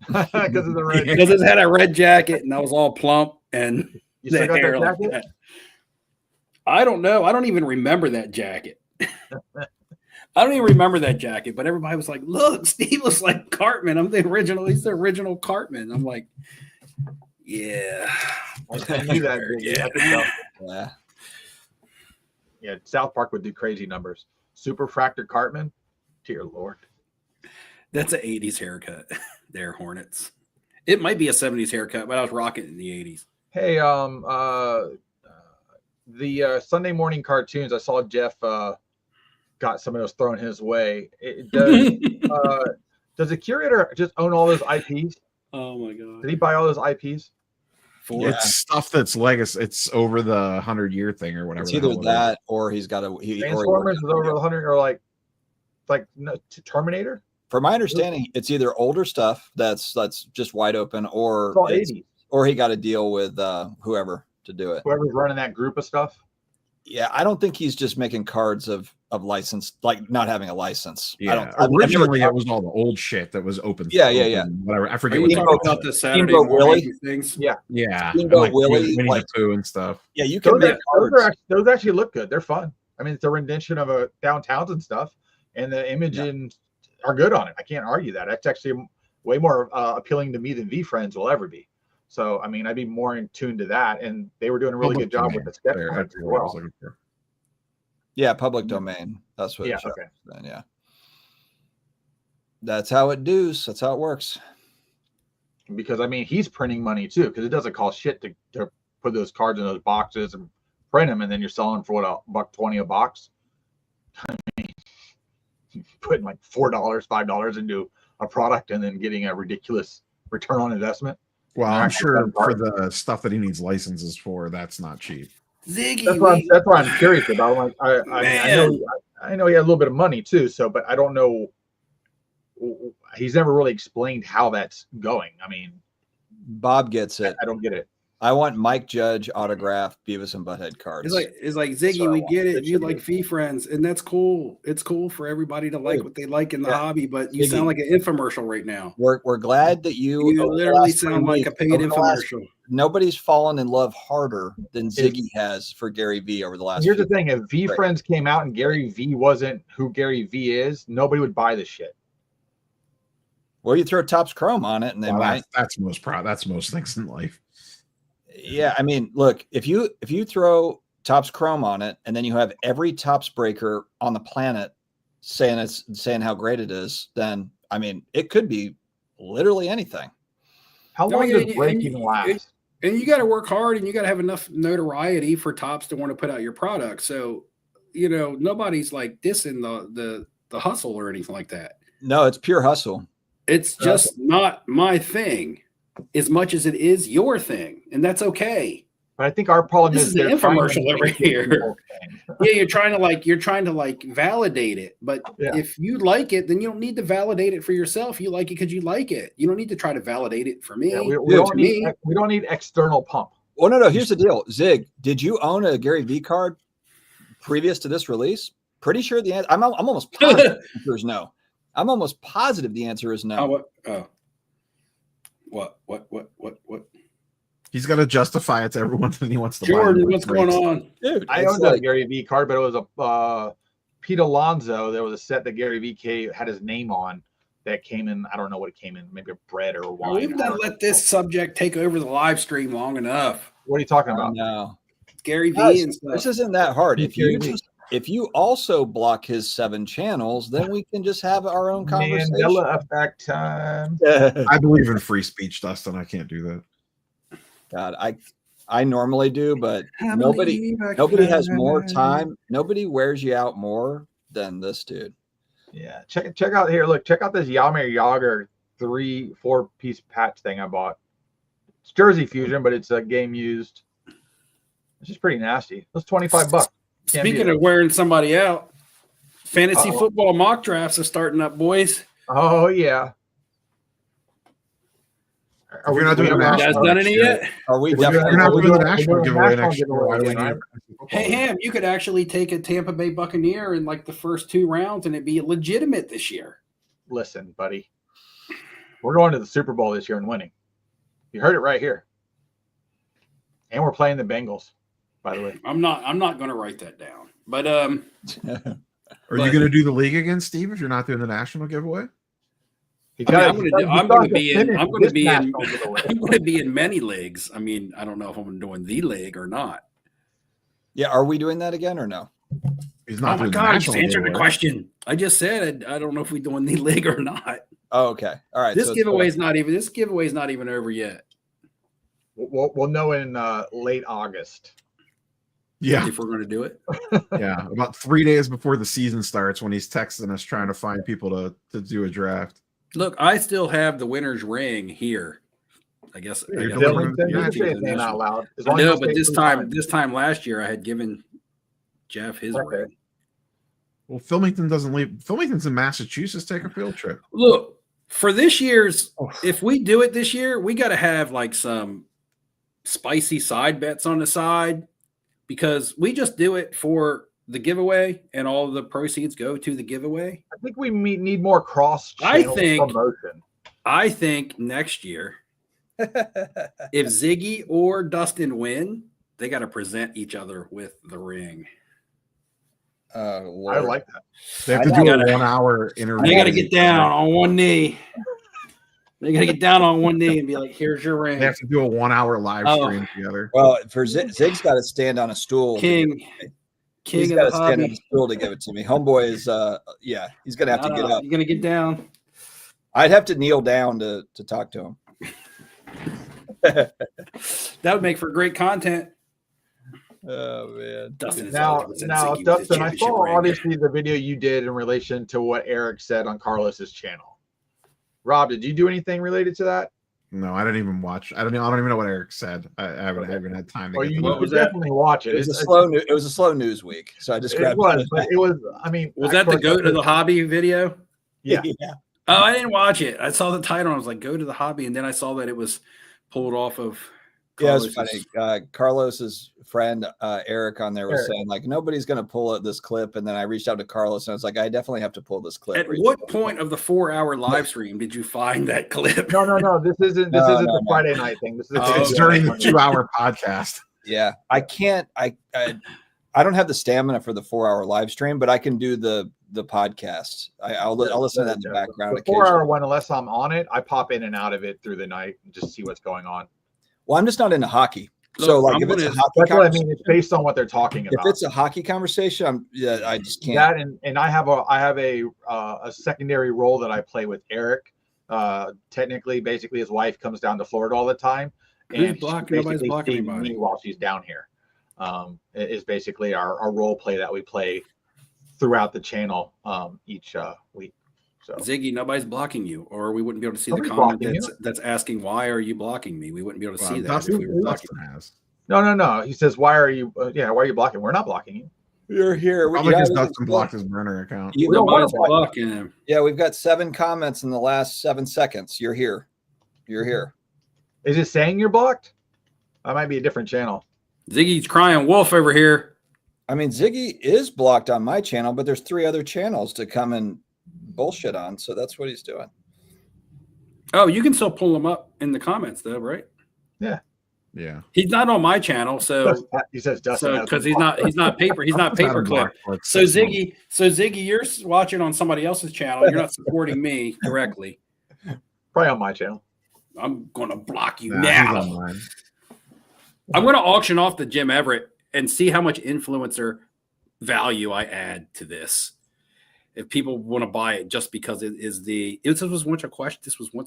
Because of the red. because it had a red jacket, and I was all plump and You the still got hair that like jacket? that. I don't know. I don't even remember that jacket. I don't even remember that jacket, but everybody was like, "Look, Steve looks like Cartman. I'm the original. He's the original Cartman." I'm like, "Yeah, I knew that. Yeah. Yeah. Yeah, South Park would do crazy numbers. Super Fractor Cartman. Dear Lord. That's an 80s haircut there, Hornets. It might be a 70s haircut, but I was rocking it in the 80s. Hey, the Sunday morning cartoons, I saw Jeff got some of those thrown his way. Does the curator just own all those IPs? Oh my god! Did he buy all those IPs? It's stuff that's legacy. It's over the 100-year thing or whatever. It's the either hell it that or he's got a Transformers is over the 100, or like Terminator. From my understanding, it's either older stuff that's just wide open, or It's all 80s. or he got a deal with whoever to do it. Whoever's running that group of stuff. Yeah, I don't think he's just making cards of license, like not having a license. I Yeah, don't. I've never originally it talked- was all the old shit that was open. Yeah. Whatever. I Are forget you what it's talking called. about the Saturday Steamboat morning Willie? things? Yeah. Yeah, Steamboat and Willie, Winnie like- the Pooh and stuff. Yeah, you can make cards. Those actually look good. They're fun. I mean, it's a rendition of a downtowns and stuff, and the imaging are good on it. I can't argue that. That's actually way more appealing to me than V-Friends will ever be. So, I mean, I'd be more in tune to that, and they were doing a really good job with the sketch There, cards that's as what I was well. looking for. Yeah, public domain. That's what. Yeah, Jeff okay. said, yeah. That's how it does. That's how it works. Because I mean, he's printing money too, because it doesn't cost shit to put those cards in those boxes and print them, and then you're selling for what, $1.20 a box. I mean, putting like $4, $5 into a product and then getting a ridiculous return on investment. Well, I'm Actually, sure that's for hard. the stuff that he needs licenses for, that's not cheap. Ziggy, That's what I'm curious about. Like, I know he had a little bit of money too. So, but I don't know. He's never really explained how that's going. I mean, Bob gets it. I don't get it. I want Mike Judge autographed Beavis and Butthead cards. it's like Ziggy, So I we want get it. it You to like be. V-Friends, and that's cool. It's cool for everybody to like Dude, what they like in the yeah. hobby, but you Ziggy. sound like an infomercial right now. We're glad that You over the literally last 3 sound like a weeks- paid over the last- infomercial. Nobody's fallen in love harder than Ziggy has for Gary V over the last. Here's the few thing: if V-Friends came out and Gary V wasn't who Gary V is, nobody would buy this shit. Well, you throw Topps Chrome on it, and they Well, might. that's most things in life. Yeah, I mean, look, if you throw Topps Chrome on it, and then you have every Topps breaker on the planet saying how great it is, then I mean, it could be literally anything. How No, long yeah, does yeah, breaking and- last? And you got to work hard, and you got to have enough notoriety for Topps to want to put out your product. So, nobody's like dissing the hustle or anything like that. No, it's pure hustle. It's just not my thing as much as it is your thing, and that's okay. But I think our problem This is is the they're trying to infomercial over make it here. people's thing. Yeah, you're trying to validate it, but Yeah. if you like it, then you don't need to validate it for yourself. You like it because you like it. You don't need to try to validate it for me. Yeah, we Dude, don't need external pump. Well, no. Here's the deal, Zig. Did you own a Gary V card previous to this release? Pretty sure the answer. I'm almost positive the answer is no. I'm almost positive the answer is no. Oh, what? Oh, what? He's got to justify it to everyone that he wants to buy. Jordan, them. what's going on? Dude, I it's owned a Gary V card, but it was a Pete Alonso. There was a set that Gary V had his name on that came in. I don't know what it came in, maybe a bread or wine. We've got to let this subject take over the live stream long enough. What are you talking I about? know. Gary V Guys, and stuff. this isn't that hard. Gary V. If you also block his 7 channels, then we can just have our own conversation. Mandela effect time. I believe in free speech, Dustin. I can't do that. God, I normally do, but nobody has more time. Nobody wears you out more than this dude. Yeah, check out here. Look, check out this Yammer Yager 3-4 piece patch thing I bought. It's Jersey Fusion, but it's a game used. It's just pretty nasty. It's $25. Can't beat Speaking it. of wearing somebody out, fantasy Uh-oh. football mock drafts are starting up, boys. Oh yeah. If you're not doing You a guys national, done any yet? Are we We're definitely? You're not We're doing the doing- national we're doing giveaway national next year. Why do we giveaway, need right? Hey, Ham, you could actually take a Tampa Bay Buccaneer in like the first 2 rounds and it'd be legitimate this year. Listen, buddy. We're going to the Super Bowl this year and winning. You heard it right here. And we're playing the Bengals, by the way. I'm not going to write that down. But Are you going to do the league again, Steve? If you're not doing the national giveaway, I'm going to be in many leagues. I mean, I don't know if I'm doing the league or not. Yeah, are we doing that again or no? He's Oh not my doing the God! I just national answered the giveaway. question. I just said I don't know if we doing the league or not. Oh, okay. All right. This so giveaway is not even. This giveaway is not even over yet. We'll know in late August. Yeah, If we're going to do it. yeah. About 3 days before the season starts, when he's texting us trying to find people to do a draft. Look, I still have the winner's ring here. I guess. You're I delivering got it. Dylan, to you Yeah, can say his name out loud. As long I as know, you but say this three time, times. this time last year, I had given Jeff his Okay. ring. Well, Filmington doesn't leave. Filmington's in Massachusetts. Take a field trip. Look, for this year's, Oh. if we do it this year, we got to have like some spicy side bets on the side because we just do it for the giveaway and all of the proceeds go to the giveaway. I think we need more cross I channel think- promotion. I think next year, if Ziggy or Dustin win, they got to present each other with the ring. Oh, I Lord. like that. They have to I do gotta- a 1 hour interview. They got to get down on one knee. They got to get down on one knee and be like, "Here's your ring, They have to do a 1 hour live Oh. stream together. Well, for Zig's got to stand on a stool. King, He's king got of to the stand on a hobby." stool to give it to me. Homeboy is, yeah, he's gonna have to get up. You're gonna get down. I'd have to kneel down to talk to him. That would make for great content. Oh man. Dustin is Now, always now, Ziggy with the Dustin, I championship saw ring. obviously the video you did in relation to what Eric said on Carlos's channel. Rob, did you do anything related to that? No, I didn't even watch. I don't even know what Eric said. I haven't had time to Or get you to What could was that. that? definitely watch it. It was a slow news week, so I just It grabbed was, but it was. I mean, Was that the Go to the Hobby video? Yeah. Oh, I didn't watch it. I saw the title and I was like, "Go to the Hobby," and then I saw that it was pulled off of. Yeah, it's Carlos's- funny. Carlos's friend Eric on there was Eric. saying like nobody's going to pull this clip, and then I reached out to Carlos and I was like, I definitely have to pull this clip. At what point of the 4-hour live stream did you find that clip? No. This isn't No, the no. Friday night thing. This is Oh, It's okay. during the 2 hour podcast. Yeah, I can't. I don't have the stamina for the 4-hour live stream, but I can do the podcast. I'll listen to that in the background. The 4-hour occasionally. one, unless I'm on it, I pop in and out of it through the night and just see what's going on. Well, I'm just not into hockey. Look, So like I'm if it's a gonna- hockey That's what I conversation, mean. It's based on what they're talking if about. it's a hockey conversation, I just can't. That and I have a secondary role that I play with Eric. Technically, basically, his wife comes down to Florida all the time, Who's and she blocking? Nobody's basically blocking sees anybody. me while she's down here. It is basically our role play that we play throughout the channel each week. So Ziggy, nobody's blocking you, or we wouldn't be able to see the Nobody's comment blocking that's asking why are you blocking me. We wouldn't be able to see that Dustin, if we were blocking. Dustin has. no. He says, "Why are you? Why are you blocking? We're not blocking you." You're here. Probably because Yeah, Dustin blocked his burner account. You We don't Nobody's wanna block blocking him. Yeah, we've got 7 comments in the last 7 seconds. You're here. You're here. Is it saying you're blocked? That might be a different channel. Ziggy's crying wolf over here. I mean, Ziggy is blocked on my channel, but there's 3 other channels to come and bullshit on. So that's what he's doing. Oh, you can still pull him up in the comments though, right? Yeah. He's not on my channel, so He says Dustin. so has because been he's not paperclip. So Ziggy, you're watching on somebody else's channel. You're not supporting me directly. probably on my channel. I'm gonna block you Nah, now. he's online. I'm gonna auction off the Jim Everett and see how much influencer value I add to this. If people want to buy it just because this was once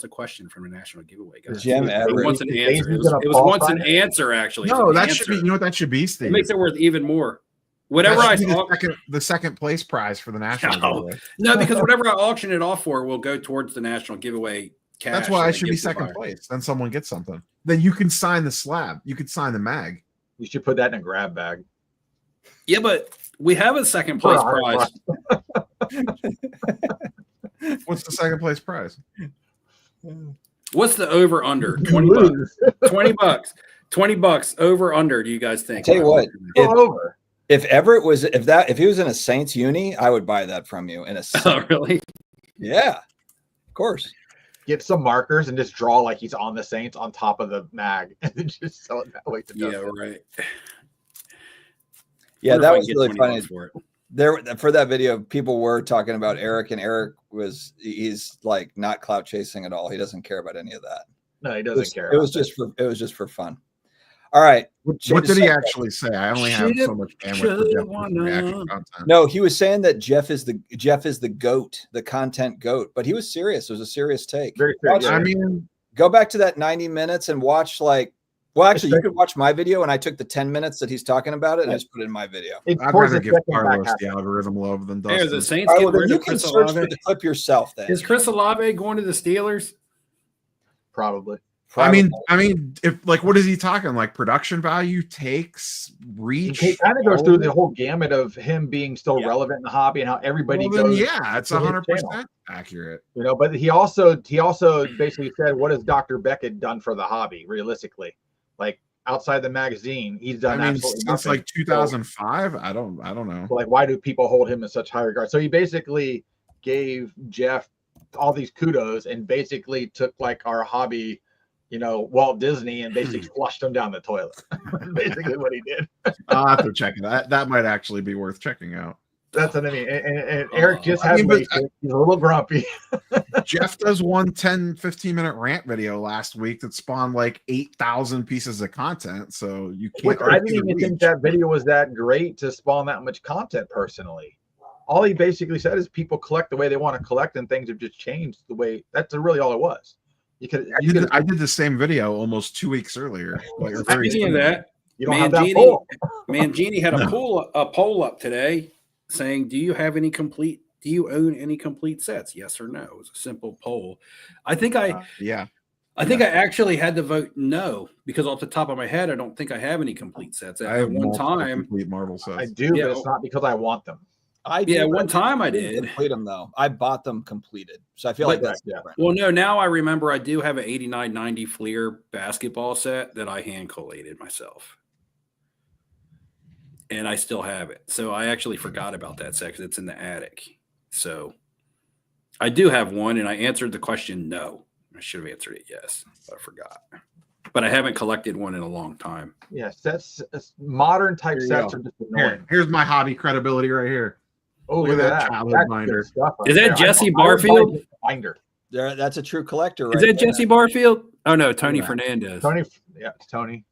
a question from a national giveaway, guys. Jim It Everett. was an He's answer. It gonna was once an qualify it? answer, actually. No, It was an that should be. answer. You know what that should be, It Steve? makes it worth even more. Whatever That I should be auction, the second place prize for the national No. giveaway. no, because whatever I auction it off for will go towards the national giveaway cash. That's why that I I should be give to the second buyer. place. Then someone gets something. Then you can sign the slab. You could sign the mag. You should put that in a grab bag. Yeah, but we have a second place Right, prize. What's the second place prize? What's the over under? You 20 bucks. lose. $20 over under. Do you guys think? Tell you what, Go over. if Everett was if he was in a Saints uni, I would buy that from you in a Oh, really? yeah, of course. Get some markers and just draw like he's on the Saints on top of the mag, and then just sell it that way to Yeah, Dustin. right. Yeah, Wonder if that I can was get really 20 funny. bucks for it. There for that video, people were talking about Eric, and Eric he's like not clout chasing at all. He doesn't care about any of that. No, he It doesn't was, care. it was about just for fun. All right. What Check did this he out. actually say? I only have so much bandwidth for Jeff reaction content. No, he was saying that Jeff is the goat, the content goat, but he was serious. It was a serious take. Very serious. I mean, Go back to that 90 minutes and watch actually you could watch my video, and I took the 10 minutes that he's talking about it and I just put it in my video. It's I'd towards rather the give second back Carlos half. the algorithm love than Hey, are the Dustin. Saints All right, getting well, then rid you of can Chris search for Olave? the clip yourself then. Is Chris Olave going to the Steelers? Probably. I mean, if like, what is he talking? Like production value, takes, reach. He kind of goes through the whole gamut of him being still Yeah. relevant in the hobby and how everybody Well, then, goes. yeah, it's to his 100% accurate. You know, but he also basically said, "What has Dr. Beckett done for the hobby? Realistically, like outside the magazine, he's done I mean, absolutely since nothing." like 2005, I don't know. So, like, why do people hold him in such high regard? So he basically gave Jeff all these kudos and basically took like our hobby, you know, Walt Disney, and basically flushed him down the toilet. Basically, what he did. I'll have to check it. That might actually be worth checking out. That's what I mean. And Eric just I had mean, but- wasted. He's a little grumpy. Jeff does one 10-15 minute rant video last week that spawned like 8,000 pieces of content. So you can't. Which I argue didn't even the think reach. that video was that great to spawn that much content personally. All he basically said is people collect the way they want to collect, and things have just changed the way. That's really all it was. I did the same video almost 2 weeks earlier. Like, or very Speaking of similar. that, You don't have that Mangini, poll. Mangini had a poll up today saying, "Do you own any complete sets? Yes or no?" It was a simple poll. I think I actually had to vote no because off the top of my head, I don't think I have any complete sets. I At have one multiple time, complete Marvel sets. I do, Yeah. but it's not because I want them. I do, yeah, but one time I didn't did. complete them though. I bought them completed, so I feel like that's Yeah. different. Well, no, now I remember I do have an 89-90 Fleer basketball set that I hand collated myself. And I still have it. So I actually forgot about that set because it's in the attic. So I do have one, and I answered the question no. I should have answered it yes, but I forgot. But I haven't collected one in a long time. Yeah, sets, modern type Here you sets go. are just annoying. Here's my hobby credibility right here. Oh, Look at that childhood That's binder. good stuff right Is that there. Jesse I would buy Barfield? this binder. That's a true collector, right? Is that there. Jesse Barfield? Oh no, Tony Yeah. Fernandez. Tony, yeah, it's Tony.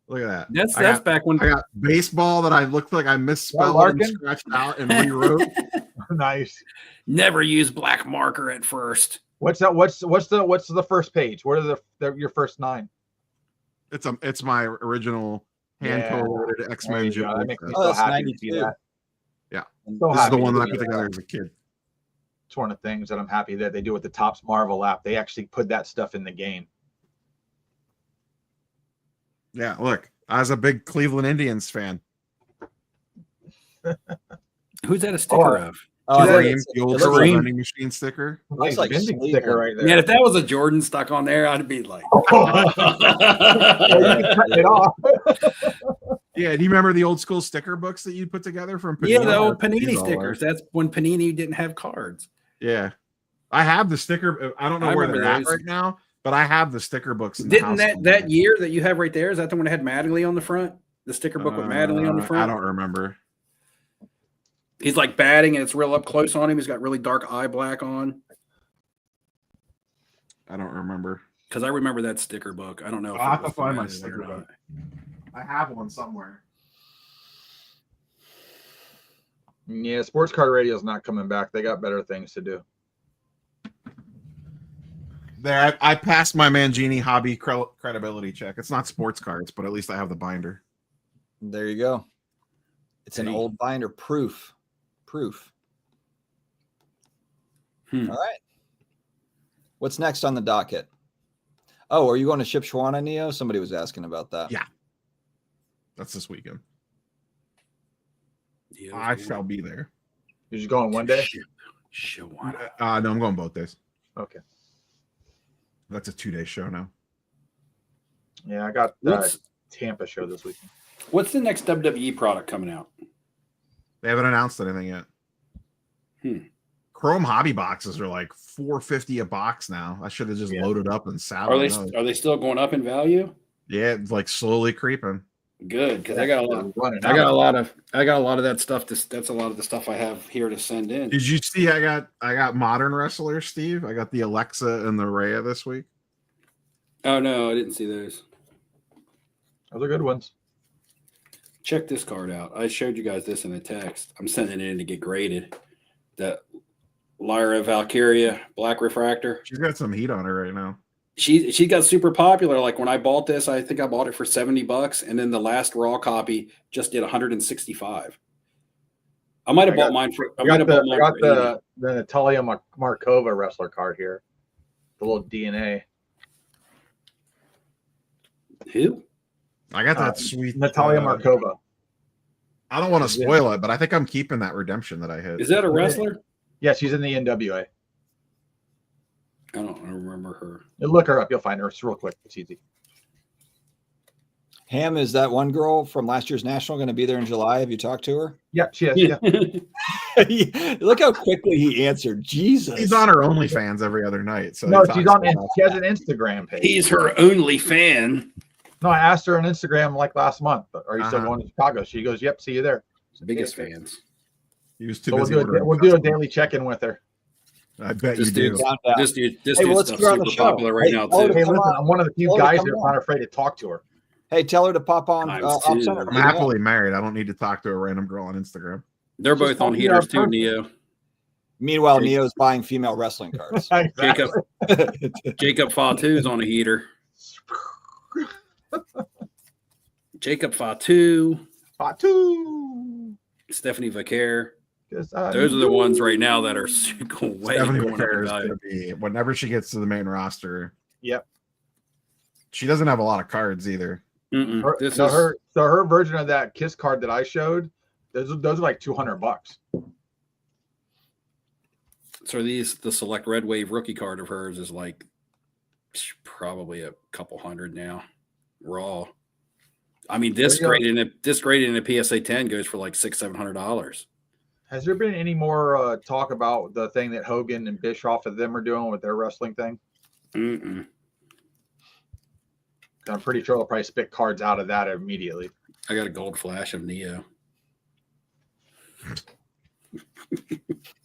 Look at that. That's I that's got- back when I got baseball that I looked like I misspelled and Larkin? scratched out and rewrote. Nice. never used black marker at first. What's that? What's the first page? What are your first 9? It's my original hand Yeah. colored There X-Men. you go. That makes me Oh, so that's happy to see 92. that. Yeah. So This is the happy one to that I see put that. together as a kid. It's one of the things that I'm happy that they do with the Topps Marvel app. They actually put that stuff in the game. Yeah, look, I was a big Cleveland Indians fan. Who's that a sticker of? Oh, I think Kareem, it's- the old it school looks like- vending machine sticker. Nice like vending Sleeper. sticker right there. Man, if that was a Jordan stuck on there, I'd be like, Well, you can cut it off. Yeah, do you remember the old school sticker books that you put together from yeah, the old These Panini all are. stickers. That's when Panini didn't have cards. Yeah, I have the sticker. I don't know I where remember they're at those. right now, but I have the sticker books. In the Didn't house that somewhere. that year that you have right there? Is that the one that had Mattingly on the front? The sticker book with Mattingly on the I front. don't remember. He's like batting, and it's real up close on him. He's got really dark eye black on. I don't remember. Because I remember that sticker book. I don't know. If I'll it have to was find my formatted sticker or not. book. I have one somewhere. Yeah, sports card radio is not coming back. They got better things to do. There, I passed my Mangini hobby credibility check. It's not sports cards, but at least I have the binder. There you go. It's an Hey. old binder. Proof. Hmm. All right. What's next on the docket? Oh, are you going to Shipshewana, Neo? Somebody was asking about that. Yeah. That's this weekend. Yeah, I shall be there. You're just going one day? Shawana. No, I'm going both days. Okay. That's a 2-day show now. Yeah, I got What's Tampa show this weekend. what's the next WWE product coming out? They haven't announced anything yet. Chrome hobby boxes are like $4.50 a box now. I should have just loaded up and sat. Are on they those. are they still going up in value? Yeah, it's like slowly creeping. Good, because I got a lot. Running I got out. a lot of that stuff. That's a lot of the stuff I have here to send in. Did you see? I got modern wrestlers, Steve. I got the Alexa and the Rhea this week. Oh no, I didn't see those. Those are good ones. Check this card out. I showed you guys this in a text. I'm sending it in to get graded. The Lyra Valkyria Black Refractor. She's got some heat on her right now. She got super popular. Like when I bought this, I think I bought it for $70, and then the last raw copy just did 165. I might have bought mine for. I might have bought mine for the Natalia Markova wrestler card here. The little DNA. Who? I got that sweet Natalia Markova. I don't want to spoil it, but I think I'm keeping that redemption that I hit. Is that a wrestler? Yeah, she's in the NWA. I don't remember her. You look her up, you'll find her. It's real quick. It's easy. Ham, is that one girl from last year's national going to be there in July? Have you talked to her? Yeah, she is. Yeah. Look how quickly he answered. Jesus. He's on her OnlyFans every other night. So No, he she's talks on. about She has an Instagram page. He's her only fan. No, I asked her on Instagram like last month. Are you still Uh-huh. going to Chicago? She goes, "Yep, see you there." Biggest fans. He was too So busy. we'll do ordering a custom. daily check-in with her. I bet This you do. dude's Down, down. this dude. This Hey, well, dude's let's get her on the super show. popular right Hey, now oh, too. Hey, Come listen, on. I'm one of the few Oh, guys come that's on. not afraid to talk to her. Hey, tell her to pop on Times Op two. Center. I'm happily married. I don't need to talk to a random girl on Instagram. They're Just both on talking heaters about too, person. Neo. Meanwhile, Neo's buying female wrestling cards. Jacob Jacob Fatu's on a heater. Jacob Fatu, Fatu. Stephanie Vaquer. Those Those are the ones right now that are way Stephanie going up McCare in is value. going to be, whenever she gets to the main roster, Yep. she doesn't have a lot of cards either. Mm-mm. Her, This so is her version of that Kiss card that I showed, those are like $200. so the select Red Wave rookie card of hers is like probably a couple hundred now, raw. I mean, this There you graded in a PSA 10 goes for like $600-700. Has there been any more talk about the thing that Hogan and Bischoff and them are doing with their wrestling thing? Mm-mm. I'm pretty sure they'll probably spit cards out of that immediately. I got a gold flash of Neo.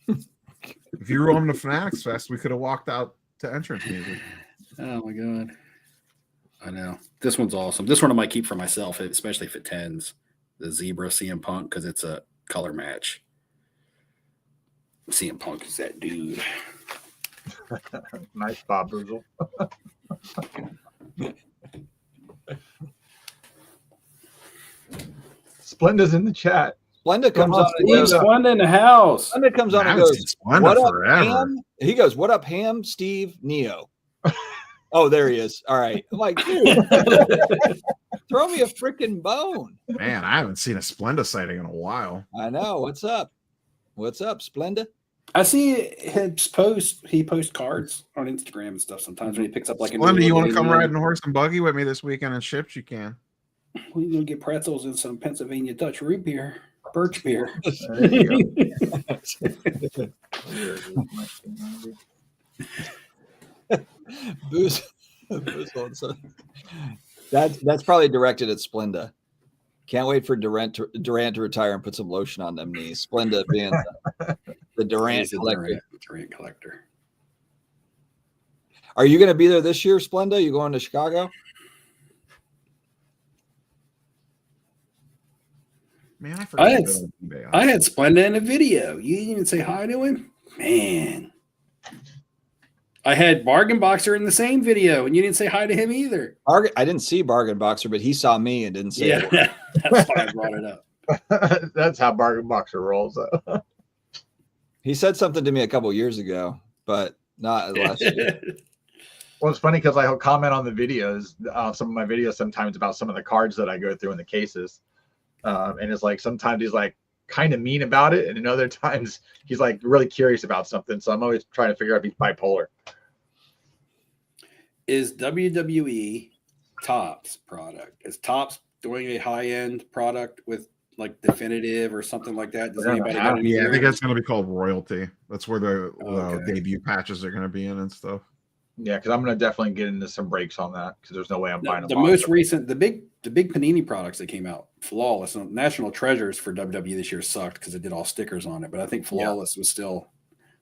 If you were on the Fanatics Fest, we could have walked out to entrance music. Oh my god. I know. This one's awesome. This one I might keep for myself, especially if it tens. The Zebra CM Punk, because it's a color match. CM Punk is that dude. Nice, Bob Boozle. Splenda's in the chat. Splenda comes Come on, on and Steve. goes, Splenda in the house. Splenda comes on I and haven't goes, seen Splenda what up, forever. Ham? He goes, what up, Ham, Steve, Neo? Oh, there he is. All right. I'm like, dude, throw me a freaking bone. Man, I haven't seen a Splenda sighting in a while. I know. What's up? What's up, Splenda? I see his post. He posts cards on Instagram and stuff sometimes when he picks up like a new Splenda, you want to logo. come riding horse and buggy with me this weekend and ships? You can. We're gonna get pretzels and some Pennsylvania Dutch root beer, birch beer. There you go. Booze. Booze on Sun- That's probably directed at Splenda. Can't wait for Durant to retire and put some lotion on them knees. Splenda being the Durant He's a collector. Durant collector. Are you going to be there this year, Splenda? You going to Chicago? Man, I I forgot. had- to go on eBay. I had Splenda in a video. You didn't even say hi to him? Man. I had Bargain Boxer in the same video, and you didn't say hi to him either. I didn't see Bargain Boxer, but he saw me and didn't say a word. Yeah, that's why I brought it up. That's how Bargain Boxer rolls. He said something to me a couple years ago, but not last year. Well, it's funny because I comment on the videos, some of my videos sometimes about some of the cards that I go through in the cases. And it's like sometimes he's like kind of mean about it, and in other times he's like really curious about something. So I'm always trying to figure out if he's bipolar. Is WWE Topps product? Is Topps doing a high-end product with like Definitive or something like that? Does They're anybody gonna got any? Yeah, I think there? that's going to be called Royalty. That's where the Okay. debut patches are going to be in and stuff. Yeah, because I'm going to definitely get into some breaks on that because there's no way I'm buying The a box. most recent, the big Panini products that came out, Flawless. National Treasures for WWE this year sucked because it did all stickers on it, but I think Flawless was still.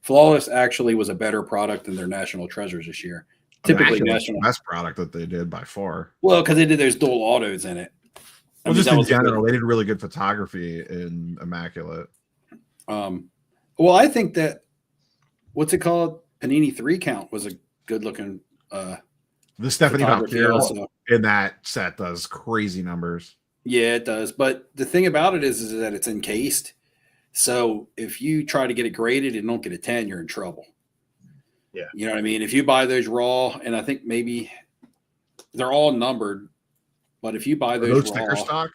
Flawless actually was a better product than their National Treasures this year. typically Immaculate's the national. best product that they did by far. Well, because they did those dual autos in it. Well, just that in was a good- general, they did really good photography in Immaculate. Well, I think that what's it called? Panini 3 count was a good looking The Stephanie photography Valkyrie also. in that set does crazy numbers. Yeah, it does. But the thing about it is that it's encased. So if you try to get it graded and don't get a 10, you're in trouble. Yeah. You know what I mean? If you buy those raw, and I think maybe they're all numbered, but if you buy Are those those raw, sticker stock?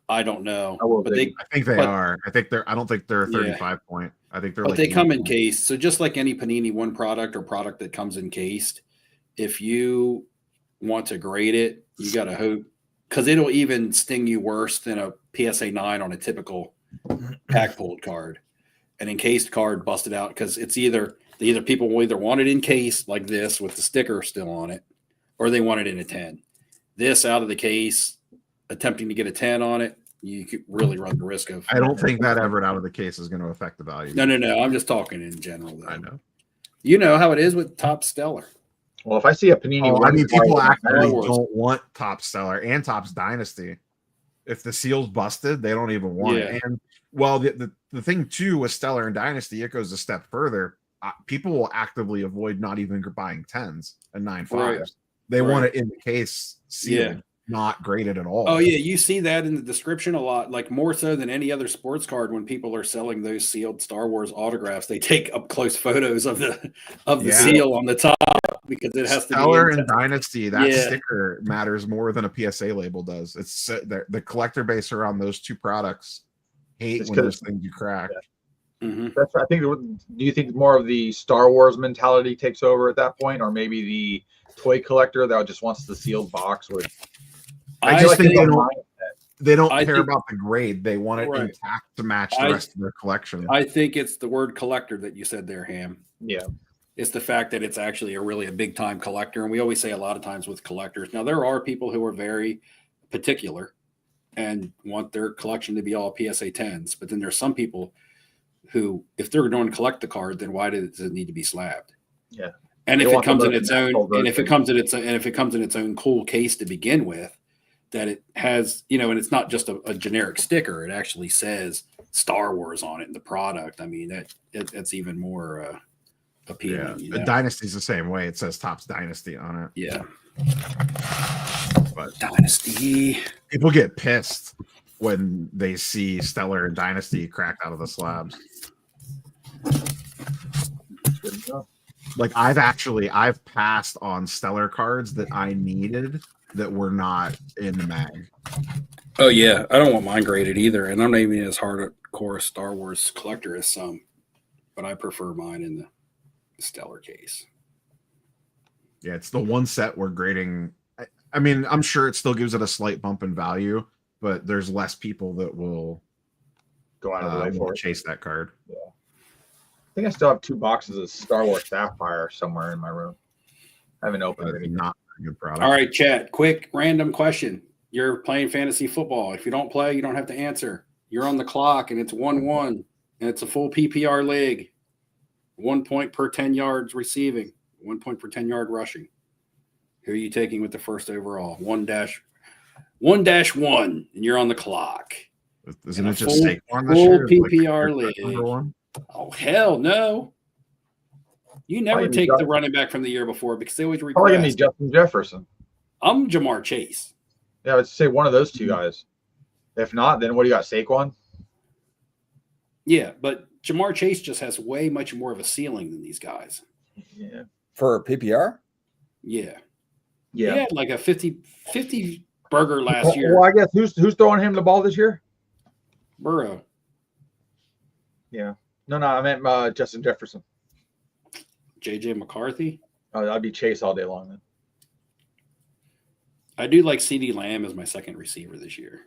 I don't know. I will But think. they I think they But- are. I think they're. I don't think they're a Yeah. 35 point. I think they're But like. they come 80 point. encased. So just like any Panini One product or product that comes encased, if you want to grade it, you got to hope because it'll even sting you worse than a PSA 9 on a typical pack pulled card. An encased card busted out because it's either people will either want it encased like this with the sticker still on it, or they want it in a 10. This out of the case, attempting to get a 10 on it, you could really run the risk of. I don't think that ever out of the case is going to affect the value. No. I'm just talking in general. Though. I know. You know how it is with Top Stellar. Well, if I see a Panini, Oh, I mean, card people with my actually Wars. don't want Top Stellar and Topps Dynasty. If the seal's busted, they don't even want it. And well, the thing too with Stellar and Dynasty, it goes a step further. People will actively avoid not even buying 10s and 9.5s. Right. They Right. want it in the case sealed, not graded at all. Oh yeah, you see that in the description a lot, like more so than any other sports card. When people are selling those sealed Star Wars autographs, they take up close photos of the Yeah. seal on the top because it has Stellar to be and Dynasty, that Yeah. sticker matters more than a PSA label does. It's the collector base around those two products hate It's when 'cause- those things you crack. Mhm. That's. I think. Do you think more of the Star Wars mentality takes over at that point, or maybe the toy collector that just wants the sealed box with? I just think they they don't I care think- about the grade. They want it Right. intact to match the I- rest of their collection. I think it's the word collector that you said there, Ham. Yeah. It's the fact that it's actually a big time collector, and we always say a lot of times with collectors. Now there are people who are very particular and want their collection to be all PSA 10s, but then there's some people who, if they're going to collect the card, then why does it need to be slabbed? Yeah. And They if it want the comes in most its own, natural and if it version. comes in its, and if it comes in its own cool case to begin with, that it has, and it's not just a generic sticker; it actually says Star Wars on it in the product. I mean, that's even more appealing. Yeah, Dynasty's the same way. It says Topps Dynasty on it. Yeah. But Dynasty. people get pissed when they see Stellar and Dynasty cracked out of the slabs. Good enough. Like I've passed on Stellar cards that I needed that were not in the mag. Oh yeah, I don't want mine graded either, and I'm not even as hardcore a Star Wars collector as some, but I prefer mine in the Stellar case. Yeah, it's the one set we're grading. I mean, I'm sure it still gives it a slight bump in value, but there's less people that will Go out of the way for will it. chase that card. I think I still have 2 boxes of Star Wars Sapphire somewhere in my room. I haven't opened But any. not a good product. All right, chat. Quick random question. You're playing fantasy football. If you don't play, you don't have to answer. You're on the clock, and it's 1-1, and it's a full PPR league. 1 point per 10 yards receiving, 1 point per 10 yard rushing. Who are you taking with the first overall? 1-1, and you're on the clock. Isn't in it a just full- Saquon this full year? PPR Like, league. number one? Oh, hell no. You never Probably take Justin- the running back from the year before because they always Probably gonna be regress. Justin Jefferson. I'm Jamar Chase. Yeah, let's say one of those 2 guys. If not, then what do you got? Saquon? Yeah, but Jamar Chase just has way much more of a ceiling than these guys. Yeah. For PPR? Yeah. Yeah. He had like a 50 burger last year. Well, I guess who's throwing him the ball this year? Burrow. Yeah. No, I meant Justin Jefferson. JJ McCarthy. I'd be Chase all day long then. I do like CD Lamb as my second receiver this year.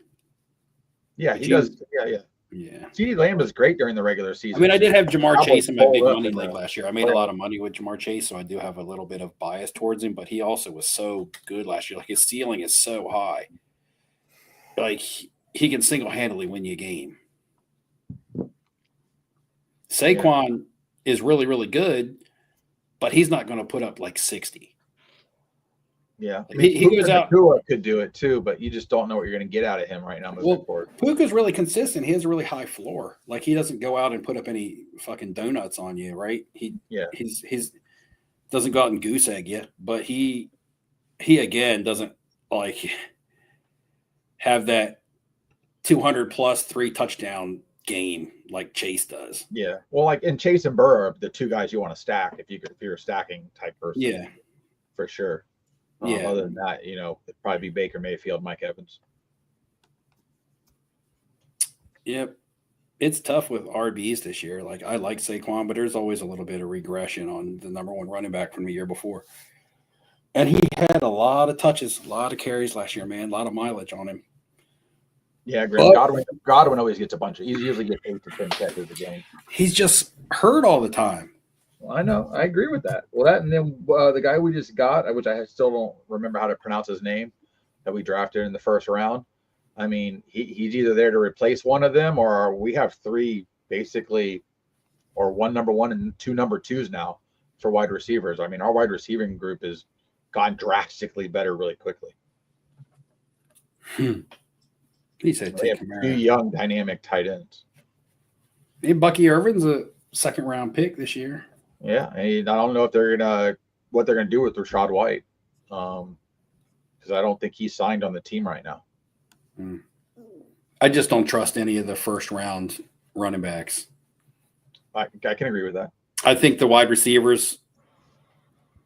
Yeah, But he you- does. Yeah. Yeah. CeeDee Lamb is great during the regular season. I mean, I did have Jamar Cowboys Chase in my big pulled up money in league the last year. I made a lot of money with Jamar Chase, so I do have a little bit of bias towards him, but he also was so good last year. Like his ceiling is so high. Like he can single-handedly win you a game. Saquon is really, really good, but he's not going to put up like 60. Yeah, I He goes Puka out. Nacua could do it too, but you just don't know what you're going to get out of him right now moving forward. Puka's really consistent. He has a really high floor. Like he doesn't go out and put up any fucking donuts on you, right? He's doesn't go out and goose egg you, but he again doesn't like have that 200 plus 3 touchdown game like Chase does. Yeah, well, like and Chase and Burrow are the two guys you want to stack if you're a stacking type person. Yeah, for sure. Yeah. Other than that, it'd probably be Baker Mayfield, Mike Evans. Yep. It's tough with RBs this year. Like I like Saquon, but there's always a little bit of regression on the number 1 running back from the year before. And he had a lot of touches, a lot of carries last year, man. A lot of mileage on him. Yeah, Graham. Godwin always gets a bunch of. He usually gets 8 to 10 catches a game. He's just hurt all the time. Well, I know. I agree with that. Well, that and then the guy we just got, which I still don't remember how to pronounce his name, that we drafted in the first round. I mean, he's either there to replace one of them, or we have 3 basically, or 1 number 1 and 2 number 2s now for wide receivers. I mean, our wide receiving group has gone drastically better really quickly. He said, We have 2 young, dynamic tight ends. Hey, Bucky Irvin's a 2nd round pick this year. Yeah, and I don't know if what they're gonna do with Rachaad White, because I don't think he's signed on the team right now. I just don't trust any of the 1st round running backs. I can agree with that. I think the wide receivers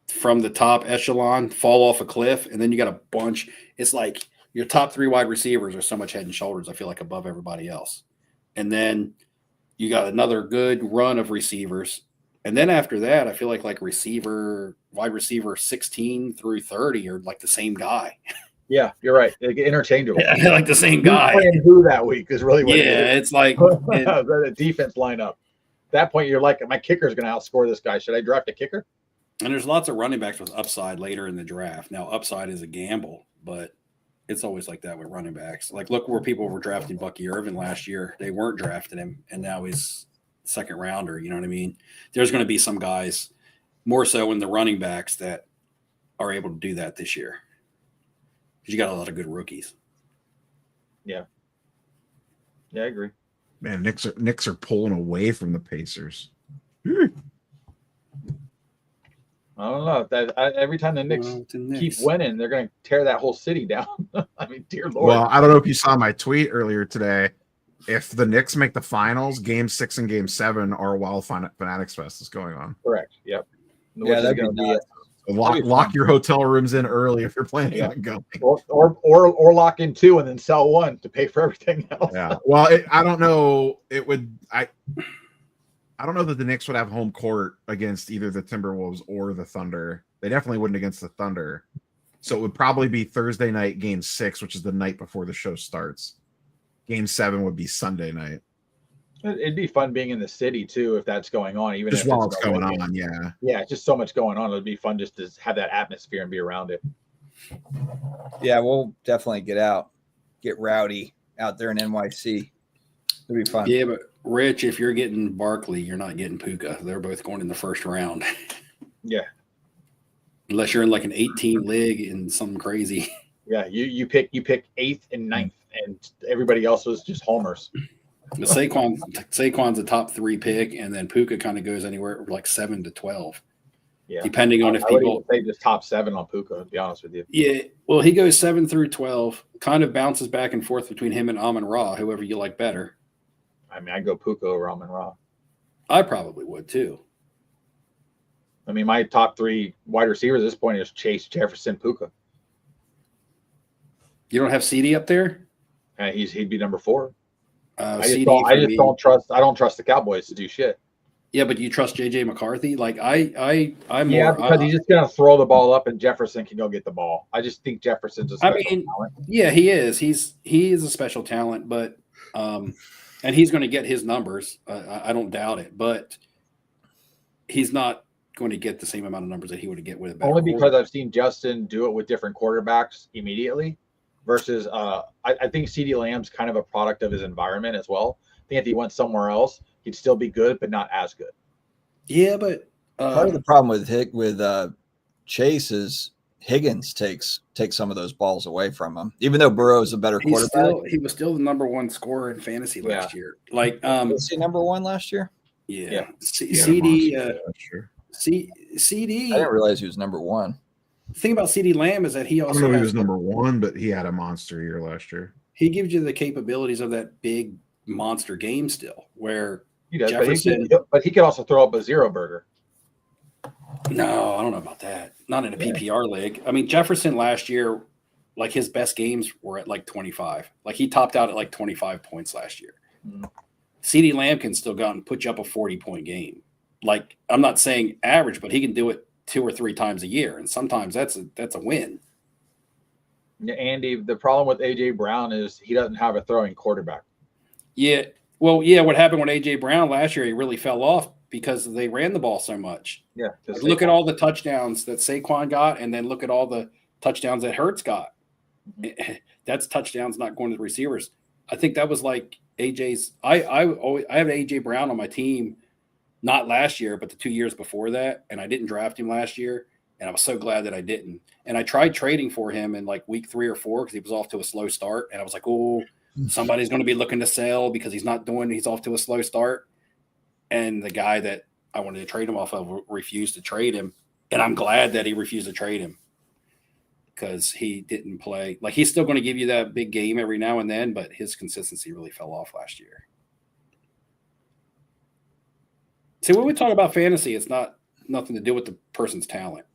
from the top echelon fall off a cliff, and then you got a bunch. It's like your top 3 wide receivers are so much head and shoulders, I feel like, above everybody else. And then you got another good run of receivers. And then after that, I feel like wide receiver 16 through 30 are like the same guy. Yeah, you're right. They get interchangeable. They're like the same guy. Who's playing who that week is really what It's like the defense lineup. At that point, you're like, my kicker's going to outscore this guy. Should I draft a kicker? And there's lots of running backs with upside later in the draft. Now, upside is a gamble, but it's always like that with running backs. Like, look where people were drafting Bucky Irvin last year. They weren't drafting him, and now he's 2nd rounder. You know what I mean? There's going to be some guys, more so in the running backs, that are able to do that this year. Because you got a lot of good rookies. Yeah, I agree. Man, Knicks are pulling away from the Pacers. I don't know. Every time the Knicks keep winning, they're going to tear that whole city down. I mean, dear Lord. Well, I don't know if you saw my tweet earlier today. If the Knicks make the finals, Game 6 and Game 7 are while Fanatics Fest is going on. Correct. Yep. Yeah, that'd be nuts. Lock your hotel rooms in early if you're planning on going. Or lock in 2 and then sell 1 to pay for everything else. Yeah. Well, I don't know. I don't know that the Knicks would have home court against either the Timberwolves or the Thunder. They definitely wouldn't against the Thunder. So it would probably be Thursday night, Game 6, which is the night before the show starts. Game 7 would be Sunday night. It'd be fun being in the city too if that's going on. Even just if while it's going on, yeah. Yeah, it's just so much going on. It'd be fun just to have that atmosphere and be around it. Yeah, we'll definitely get rowdy out there in NYC. It'll be fun. Yeah, but Rich, if you're getting Barkley, you're not getting Puka. They're both going in the 1st round. Yeah. Unless you're in like an 18 league and something crazy. Yeah, you pick 8th and 9th, and everybody else was just homers. But Saquon's a top 3 pick, and then Puka kind of goes anywhere like 7 to 12. Yeah, depending on if I would people even say just top 7 on Puka. To be honest with you. Yeah, well, he goes 7 through 12. Kind of bounces back and forth between him and Amon-Ra, whoever you like better. I mean, I'd go Puka over Amon-Ra. I probably would too. I mean, my top 3 wide receivers at this point is Chase, Jefferson, Puka. You don't have CD up there? He'd be number 4. I CD don't trust the Cowboys to do shit. Yeah, but you trust JJ McCarthy? Like I'm because he's just gonna throw the ball up and Jefferson can go get the ball. I just think Jefferson's a special talent. Yeah, he is. He is a special talent, but and he's going to get his numbers. I don't doubt it, but he's not going to get the same amount of numbers that he would get with a better only because I've seen Justin do it with different quarterbacks immediately. Versus, I think CeeDee Lamb's kind of a product of his environment as well. I think if he went somewhere else, he'd still be good, but not as good. Yeah, but Part of the problem with Chase is Higgins takes some of those balls away from him, even though Burrow's a better quarterback. He was still the number one scorer in fantasy last year. Like, Was he number one last year? yeah. He had a CD, monster last year. CD. I didn't realize he was number one. The thing about CD Lamb is that he I also don't know if he has was number one, but he had a monster year last year. he gives you the capabilities of that big monster game still, where He does, Jefferson. but he could also throw up a zero burger. No, I don't know about that. Not in a PPR league. I mean, Jefferson last year, like his best games were at like 25. Like he topped out at like 25 points last year. Mhm. CD Lamb can still go out and put you up a 40-point game. Like I'm not saying average, but he can do it 2 or 3 times a year, and sometimes that's a win. Yeah, Andy, the problem with AJ Brown is he doesn't have a throwing quarterback. Yeah. Well, yeah. What happened with AJ Brown last year? He really fell off because they ran the ball so much. Yeah, Like, look at all the touchdowns that Saquon got, and then look at all the touchdowns that Hurts got. That's touchdowns not going to the receivers. I think that was like AJ's. I have AJ Brown on my team, not last year, but the 2 years before that, and I didn't draft him last year, and I was so glad that I didn't. And I tried trading for him in like week 3 or 4 because he was off to a slow start, and I was like, oh, somebody's going to be looking to sell because he's off to a slow start. And the guy that I wanted to trade him off of refused to trade him. And I'm glad that he refused to trade him because he didn't play. Like he's still going to give you that big game every now and then, but his consistency really fell off last year. See, when we talk about fantasy, it's nothing to do with the person's talent.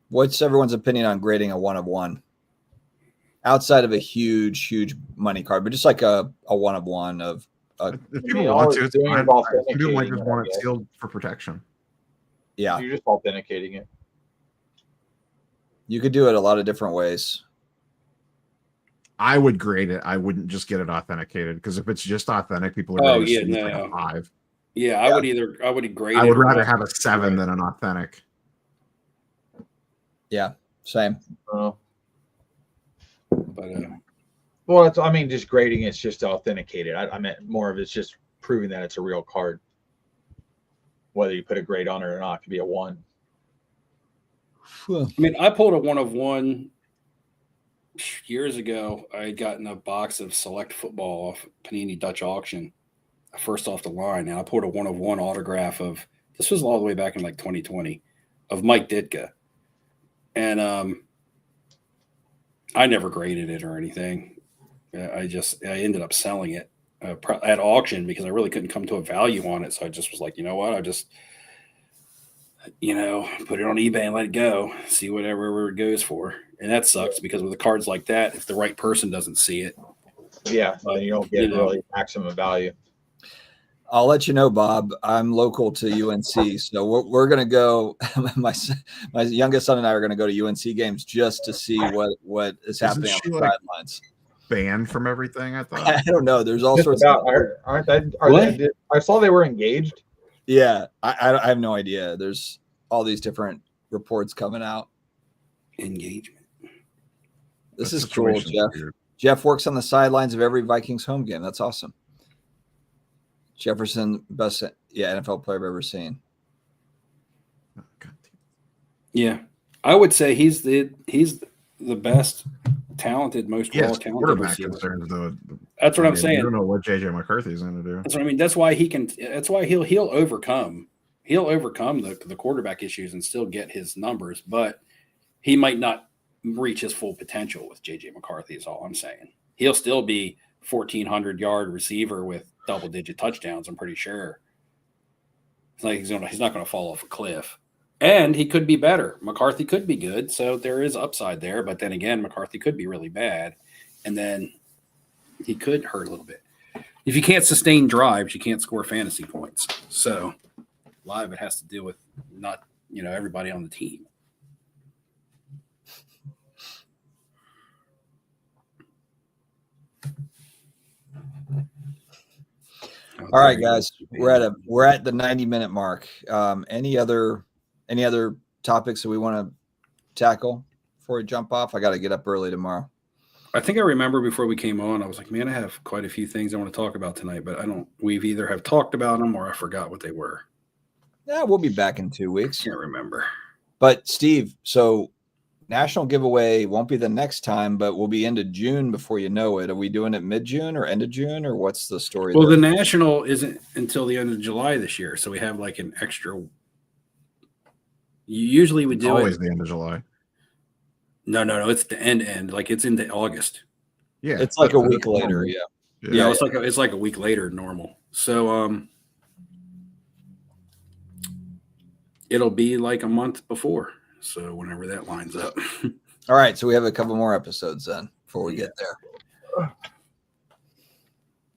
What's everyone's opinion on grading a 1 of 1? Outside of a huge money card, but just like a 1 of 1 of If people want to, it's doing fine. it all Some people might just authenticating want it, it I guess. sealed for protection. yeah. You're just authenticating it. You could do it a lot of different ways. I would grade it. I wouldn't just get it authenticated because if it's just authentic, people are Oh, going to yeah, see like no. a 5. Yeah, I would grade. I it would or rather not. have a 7 than an authentic. Yeah, same. But Well, I mean, just grading it's just authenticated. I meant more of it's just proving that it's a real card. Whether you put a grade on it or not, it could be a 1. I mean, I pulled a 1 of 1 years ago. I had gotten a box of Select Football off Panini Dutch Auction, first off the line, and I pulled a 1 of 1 autograph of. This was all the way back in like 2020 of Mike Ditka, and I never graded it or anything. I ended up selling it at auction because I really couldn't come to a value on it. So I just was like, you know what? I just, put it on eBay and let it go, see whatever it goes for. And that sucks because with the cards like that, if the right person doesn't see it, Yeah, then you don't get really maximum value. I'll let you know, Bob. I'm local to UNC, so we're going to go. My youngest son and I are going to go to UNC games just to see what is happening on the sidelines. Banned from everything, I thought. I don't know. There's all sorts of. I saw they were engaged. Yeah, I have no idea. There's all these different reports coming out. Engagement. This is cool, Jeff. Weird. Jeff works on the sidelines of every Vikings home game. That's awesome. Jefferson, best NFL player I've ever seen. Yeah, I would say he's the best talented, most well-talented receiver. That's what I'm saying. I don't know what JJ McCarthy is going to do. That's what I mean. That's why he'll overcome the quarterback issues and still get his numbers, but he might not reach his full potential with JJ McCarthy is all I'm saying. He'll still be 1,400-yard receiver with double-digit touchdowns, I'm pretty sure. It's like he's not going to fall off a cliff. And he could be better. McCarthy could be good, so there is upside there. But then again, McCarthy could be really bad, and then he could hurt a little bit. If you can't sustain drives, you can't score fantasy points. So a lot of it has to do with not, everybody on the team. All right, guys, we're at the 90-minute mark. Any other topics that we want to tackle before we jump off? I got to get up early tomorrow. I think I remember before we came on, I was like, man, I have quite a few things I want to talk about tonight, but we've either have talked about them or I forgot what they were. Yeah, we'll be back in 2 weeks. Can't remember. But Steve, so national giveaway won't be the next time, but we'll be into June before you know it. Are we doing it mid-June or end of June, or what's the story? Well, there? the national isn't until the end of July this year, so we have like an extra. Usually we It's do always it. the end of July. No. It's the end. Like it's into August. Yeah, It's like a that's week normal. later. Yeah. Yeah, it's like a week later than normal. So it'll be like a month before. So whenever that lines up. All right. So we have a couple more episodes then before we get there.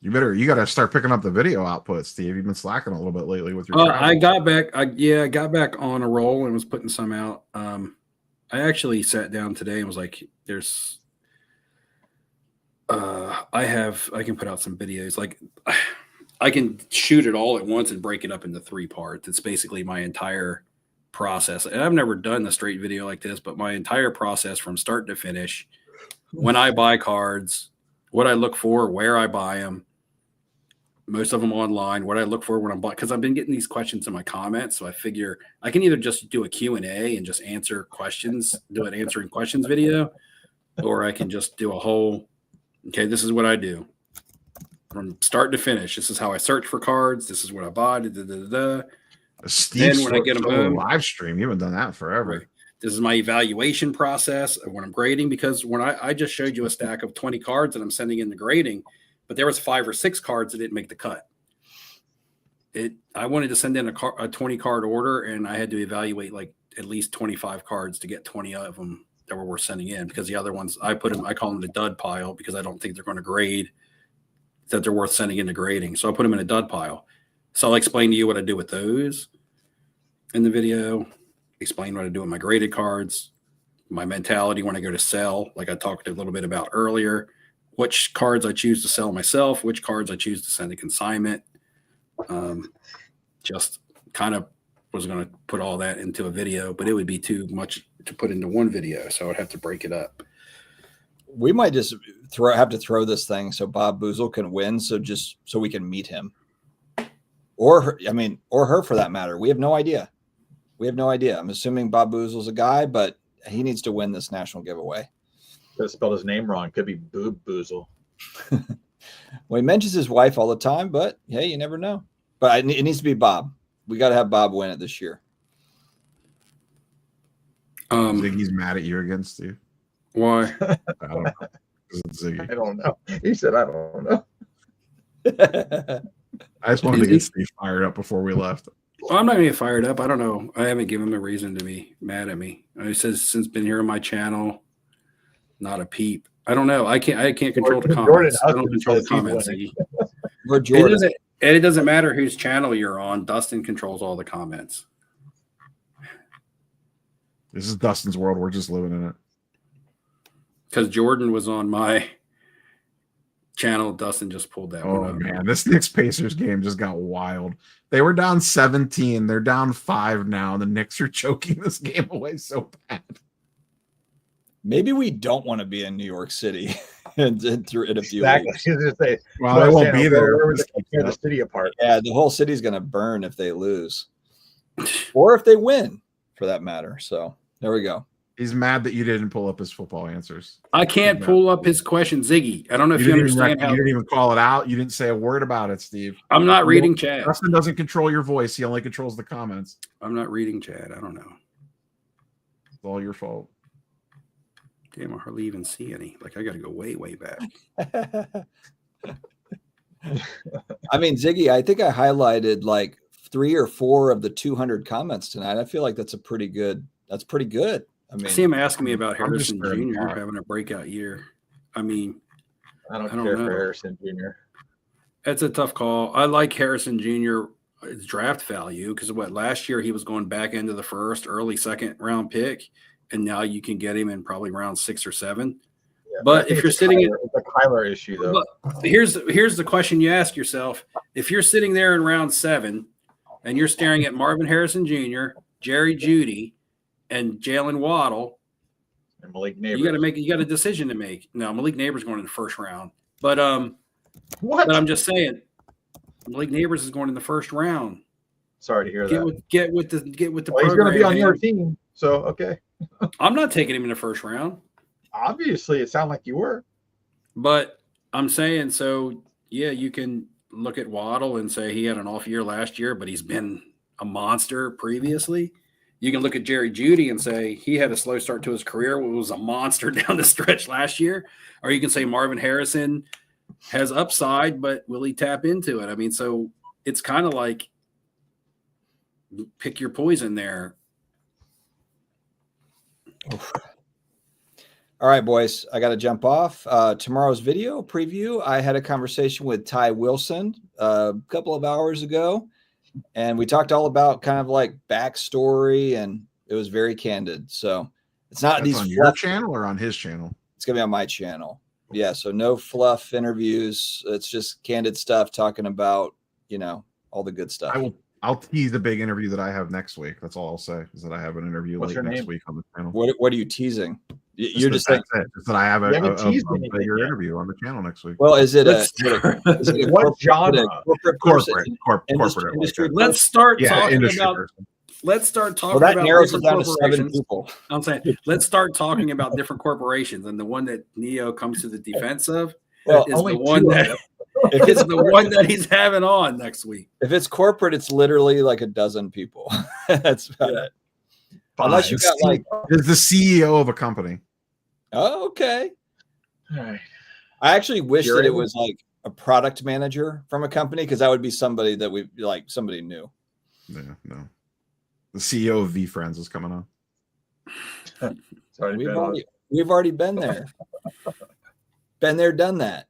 You got to start picking up the video output, Steve. You've been slacking a little bit lately with your. I got back. I got back on a roll and was putting some out. I actually sat down today and was like, "There's, I can put out some videos. Like, I can shoot it all at once and break it up into 3 parts. It's basically my entire process. And I've never done a straight video like this, but my entire process from start to finish, when I buy cards, what I look for, where I buy them." Most of them online, what I look for when I'm buying, because I've been getting these questions in my comments. So I figure I can either just do a Q&A and just answer questions, do an answering questions video, or I can just do a whole, okay, this is what I do from start to finish. This is how I search for cards. This is what I buy. Steve, when I get 'em home- live stream. You haven't done that forever. Right. This is my evaluation process of when I'm grading, because when I just showed you a stack of 20 cards that I'm sending in the grading, but there was 5 or 6 cards that didn't make the cut. I wanted to send in a 20 card order, and I had to evaluate like at least 25 cards to get 20 of them that were worth sending in, because the other ones I call them the dud pile, because I don't think they're going to grade, that they're worth sending into grading. So I put them in a dud pile. So I'll explain to you what I do with those in the video, explain what I do with my graded cards, my mentality when I go to sell, like I talked a little bit about earlier, which cards I choose to sell myself, which cards I choose to send to consignment. Just kind of was going to put all that into a video, but it would be too much to put into one video, so I'd have to break it up. We might just have to throw this thing so Bob Boozle can win, so we can meet him, or her for that matter. We have no idea. I'm assuming Bob Boozle's a guy, but he needs to win this national giveaway. Could have spelled his name wrong. Could be Boob Boozle. Well, he mentions his wife all the time, but hey, you never know. But it needs to be Bob. We got to have Bob win it this year. Ziggy's mad at you again, Steve. Why? I don't know. It's Ziggy. I don't know. He said, I don't know. I just wanted to get Steve fired up before we left. Well, I'm not going to get fired up. I don't know. I haven't given him a reason to be mad at me. He says since been here on my channel, not a peep. I don't know. I can't control the comments. I don't control the comments. We're Jordan. It doesn't matter whose channel you're on. Dustin controls all the comments. This is Dustin's world. We're just living in it. Because Jordan was on my channel, Dustin just pulled that one Oh, up. man. This Knicks Pacers game just got wild. They were down 17. They're down 5 now. The Knicks are choking this game away so bad. Maybe we don't want to be in New York City in a few Exactly. weeks. Well, they won't be there. Where would they tear the city apart? Yeah, the whole city's going to burn if they lose, or if they win, for that matter. So there we go. He's mad that you didn't pull up his football answers. I can't pull up his question, Ziggy. I don't know if you understand how. You didn't even call it out. You didn't say a word about it, Steve. I'm not reading chat. Dustin doesn't control your voice. He only controls the comments. I'm not reading chat. I don't know. It's all your fault. Damn, I hardly even see any. Like I got to go way, way back. I mean, Ziggy, I think I highlighted like 3 or 4 of the 200 comments tonight. I feel like that's pretty good. I mean, I see him asking me about I'm just Harrison very Jr. hard. having a breakout year. I mean, I don't I don't care know. for Harrison Jr. that's a tough call. I like Harrison Jr. Draft value because last year he was going back into the first, early second round pick, and now you can get him in probably round 6 or 7. Yeah, But I think if you're it's sitting in, it's a Kyler issue though. but here's the question you ask yourself: if you're sitting there in round 7 and you're staring at Marvin Harrison Jr., Jerry Jeudy, and Jalen Waddle, And Malik Neighbors. you got a decision to make. No, Malik Neighbors going in the first round, but What? I'm just saying, Malik Neighbors is going in the first round. Sorry to hear that. Get with the Well, he's going to be on program, your man. team, so okay. I'm not taking him in the first round, Obviously, it sounded like you were. but I'm saying so. Yeah, you can look at Waddle and say he had an off year last year, but he's been a monster previously. You can look at Jerry Jeudy and say he had a slow start to his career, but was a monster down the stretch last year. Or you can say Marvin Harrison has upside, but will he tap into it? I mean, so it's kind of like pick your poison there. All right, boys, I got to jump off. Tomorrow's video preview, I had a conversation with Ty Wilson a couple of hours ago, and we talked all about kind of like backstory, and it was very candid. So it's not That's these on your fluff. channel or on his channel? It's going to be on my channel. Yeah, so no fluff interviews. It's just candid stuff talking about, all the good stuff. I'll tease the big interview that I have next week. That's all I'll say is that I have an interview What's late your next name? week on the channel. What are you teasing? You're just saying, that's it. Just that I have a You haven't teased anything bigger yet. interview on the channel next week. well, is it a What genre? corporate person? Corporate. Industry Let's start Yeah, talking industry about. person. Let's start Well, talking that about narrows it different down to 7 corporations. people. I'm saying let's start talking about different corporations, and the one that Neo comes to the defense of Well, is only the one two of that them. if is it's the one that he's having on next week. if it's corporate, it's literally like a dozen people. That's about it. Unless you got like, is the CEO of a company. oh, okay. All right. I actually wish that it Curator? was like a product manager from a company, because that would be somebody that we like, somebody new. Yeah, no. The CEO of VFriends is coming on. Sorry, We've already been there. Been there, done that.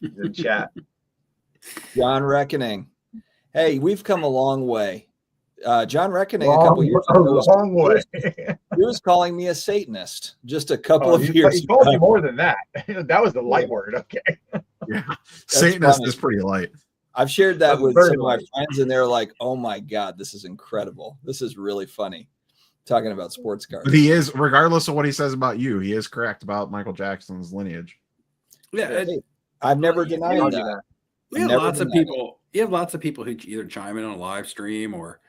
the chat. John Reckoning. Hey, we've come a long way. John Reckoning a couple years ago long way. he was calling me a Satanist just a couple of He years told ago. you more than that. That was the light word. Okay. Yeah. Satanist funny. is pretty light. I've shared that That's with very some of my light. friends, and they're like, "Oh my god, this is incredible! This is really funny." Talking about sports cars. But he is, regardless of what he says about you, he is correct about Michael Jackson's lineage. Yeah, I've never Yeah, denied Argue that. we have Never lots of denied it. people. You have lots of people who either chime in on a live stream or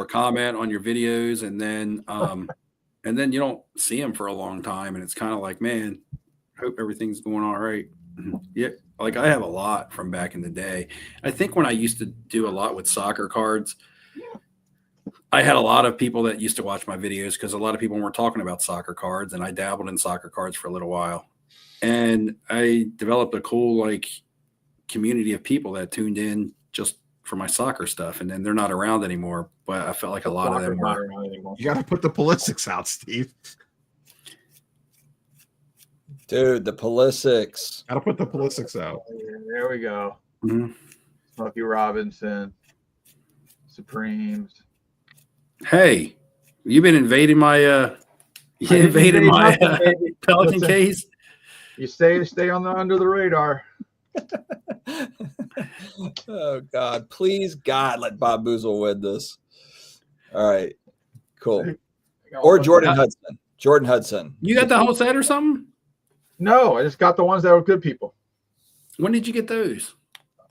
comment on your videos, and then you don't see them for a long time, and it's kind of like, man, hope everything's going all right. Yeah, like I have a lot from back in the day. I think when I used to do a lot with soccer cards, I had a lot of people that used to watch my videos because a lot of people weren't talking about soccer cards, and I dabbled in soccer cards for a little while, and I developed a cool community of people that tuned in just for my soccer stuff, and then they're not around anymore. But I felt like a lot of them were. You got to put the politics out, Steve. Dude, the Pulisics. Got to put the politics out. There we go. Mhm. Smokey Robinson, Supremes. Hey, you've been invading my I didn't invade nothing, baby. Pelican Listen. case. You stay on the under the radar. Oh God, please God, let Bob Boozle win this. All right, cool. Or Jordan Hudson. Jordan Hudson. You got the whole set or something? No, I just got the ones that were good people. When did you get those?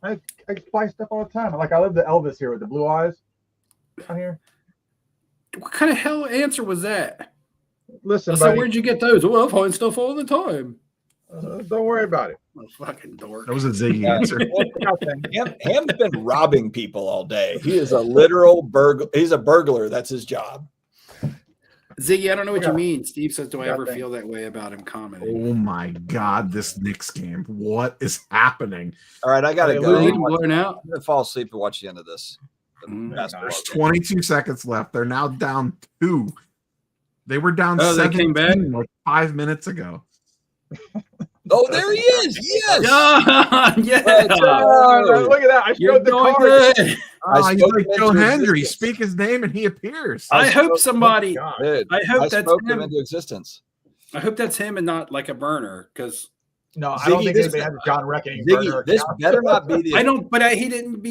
I buy stuff all the time. Like I live the Elvis here with the blue eyes down here. What kind of hell answer was that? Listen, So buddy, where'd you get those? Well, I find stuff all the time. don't worry about it. Oh, fucking dork. That was a Ziggy answer. Ham's been robbing people all day. He is a literal burglar. He's a burglar. That's his job. Ziggy, I don't know what Yeah. you mean. Steve says, do I Yeah, ever thanks. feel that way about him commenting? Oh my God, this Knicks game. What is happening? All right, I gotta Hey, go. Are Lou, you I'm blown out? gonna fall asleep and watch the end of this. Mm. Basketball There's game. 22 seconds left. They're now down 2. They were down Oh, they 17 came back? like 5 minutes ago. Oh, there he is. Yes. Yeah, yeah. Oh, Look at that. I You're showed the doing card. good. I He's spoke like him Joe into Hendry. existence. Speak his name and he appears. I hope Oh, somebody. God. Dude, I hope I that's spoke him him. into existence. I hope that's him and not like a burner, because No, I don't Ziggy, think this- anybody has a John Reckoning Ziggy, burner this account. better not be the. I don't. But he didn't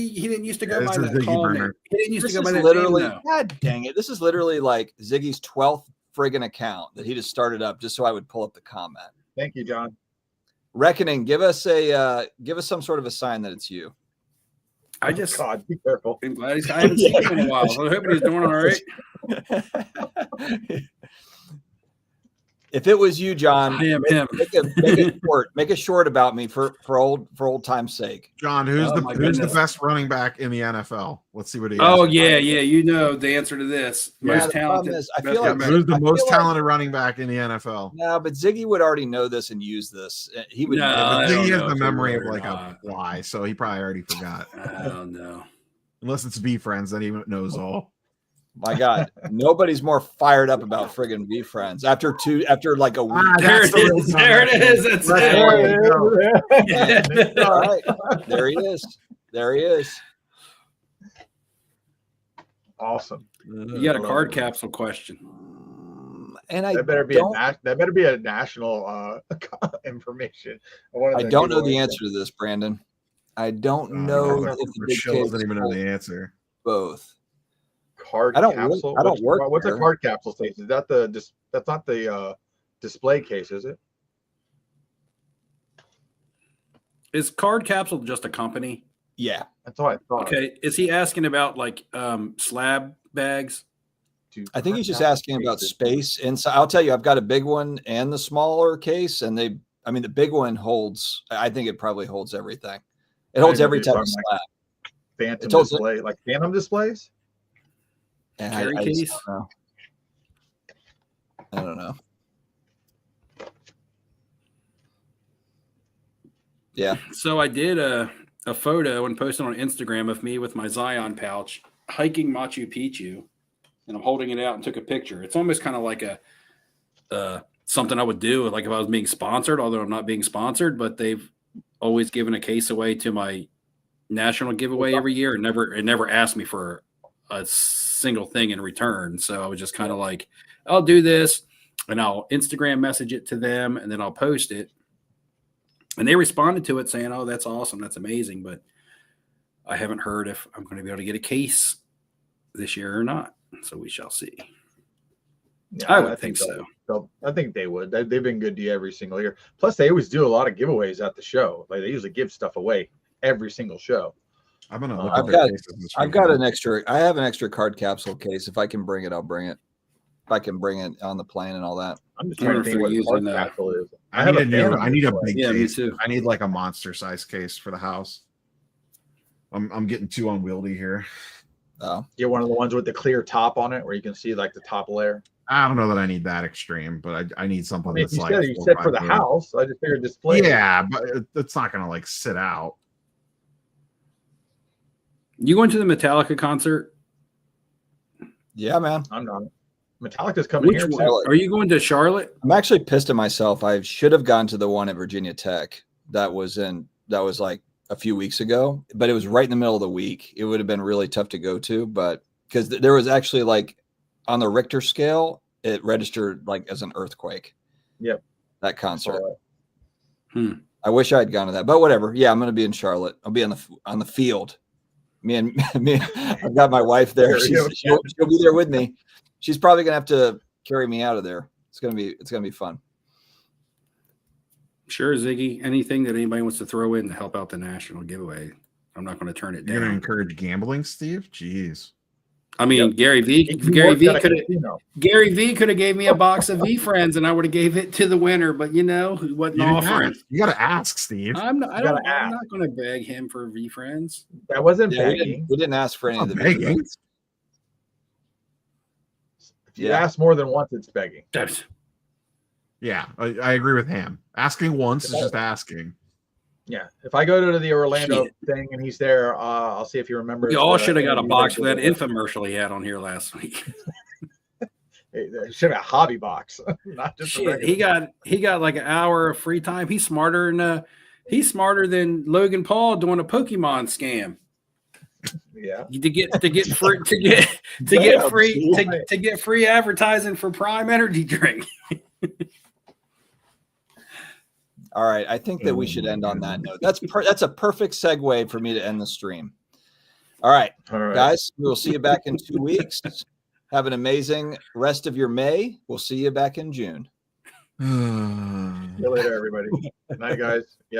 used to go Yeah, by this is that Ziggy call burner. name. He didn't used This to go is by that literally. name, though. God dang it! This is literally like Ziggy's 12th friggin' account that he just started up just so I would pull up the comment. Thank you, John. Reckoning, give us some sort of a sign that it's you. I just God, be careful. I'm glad I haven't seen him in a while. So I hope he's doing all right. If it was you, John, I am him. make a short about me for old time's sake. John, who's Oh, the my who's the goodness. best running back in the NFL? Let's see what he. Oh has. yeah, you know the answer to this. Yeah, Most the problem talented. is, I best feel like- running back. Who's the I most feel like- talented running back in the NFL? No, but Ziggy would already know this and use this. He would. No, Yeah, I but don't he has know the if he memory of would or like a not. fly, so he probably already forgot. I don't know. Unless it's V friends, then he knows all. My God, nobody's more fired up about friggin' V friends after like a week. There That's it the is. real There it comment. is. That's That's it. All right, there he is. There he is. Awesome. You got a card capsule question. And I That better be don't, a national information. I don't know the answer to this, Brandon. I don't know if the big Michelle kids doesn't even know hold the answer. both. Card I don't capsule. work- I don't work What's there. a card capsule case? Is that that's not the display case, is it? Is Card Capsule just a company? Yeah, That's all I thought. Okay. Is he asking about like slab bags? I think he's just asking about space inside. I'll tell you, I've got a big one and the smaller case, and the big one holds. I think it probably holds everything. It holds I every didn't know type of if you're slab. Phantom It holds- display, like Phantom displays. And Carry I just case? don't know. I don't know. Yeah. So I did a photo and posted on Instagram of me with my Zion pouch hiking Machu Picchu, and I'm holding it out and took a picture. It's almost kind of like a something I would do, like if I was being sponsored, although I'm not being sponsored. But they've always given a case away to my national giveaway every year, and never asked me for a single thing in return. So I was just kind of like, I'll do this, and I'll Instagram message it to them, and then I'll post it. And they responded to it saying, "Oh, that's awesome. That's amazing." But I haven't heard if I'm going to be able to get a case this year or not. So we shall see. Yeah, I would think so. I think they would. They've been good to you every single year. Plus, they always do a lot of giveaways at the show. Like they usually give stuff away every single show. I'm gonna look I've at their got- cases this I've got weekend. an extra. I have an extra card capsule case. If I can bring it, I'll bring it. If I can bring it on the plane and all that. I'm just I trying wonder to if think what they're card using, capsule is. I have need a new. Phantom I need a display. big Yeah, me case. too. I need like a monster size case for the house. I'm getting too unwieldy here. Get one of the ones with the clear top on it, where you can see like the top layer. I don't know that I need that extreme, but I need something I mean, that's you like said you 4 said or for the 5 house. I just figured display. Yeah, but it's not gonna like sit out. You going to the Metallica concert? Yeah, man. I'm not. Metallica's coming Which here one? too. Are you going to Charlotte? I'm actually pissed at myself. I should have gone to the one at Virginia Tech. That was like a few weeks ago, but it was right in the middle of the week. It would have been really tough to go to, but because there was actually like on the Richter scale, it registered like as an earthquake. Yep. That concert. Hmm. I wish I had gone to that, but whatever. Yeah, I'm going to be in Charlotte. I'll be on the field. Me, I've got my wife there. She'll be there with me. She's probably going to have to carry me out of there. It's going to be fun. Sure, Ziggy. Anything that anybody wants to throw in to help out the national giveaway, I'm not going to turn it You're gonna down. encourage gambling, Steve? Jeez. I mean, Yep. Gary V. Gary V. could have gave me a box of V Friends, and I would have gave it to the winner. But he wasn't You, didn't offering. ask. You gotta ask, Steve. I'm not gotta going to beg him for V Friends. That wasn't Yeah, begging. we didn't ask for any of the Begging. videos. If you Yeah. ask more than once, it's begging. Yeah, I agree with him. Asking once is just asking. Yeah. If I go to the Orlando Shit. thing and he's there, I'll see if he remembers. We all the should have got a interview box for they that did. infomercial he had on here last week. Should have a hobby box, not just a Shit, regular. he got like an hour of free time. He's smarter than Logan Paul doing a Pokemon scam. Yeah. To get free advertising for Prime Energy drink. All right, I think that we should end on that note. That's a perfect segue for me to end the stream. All right, All right. guys, we'll see you back in 2 weeks. Have an amazing rest of your May. We'll see you back in June. See you later, everybody. Good night, guys. Yep.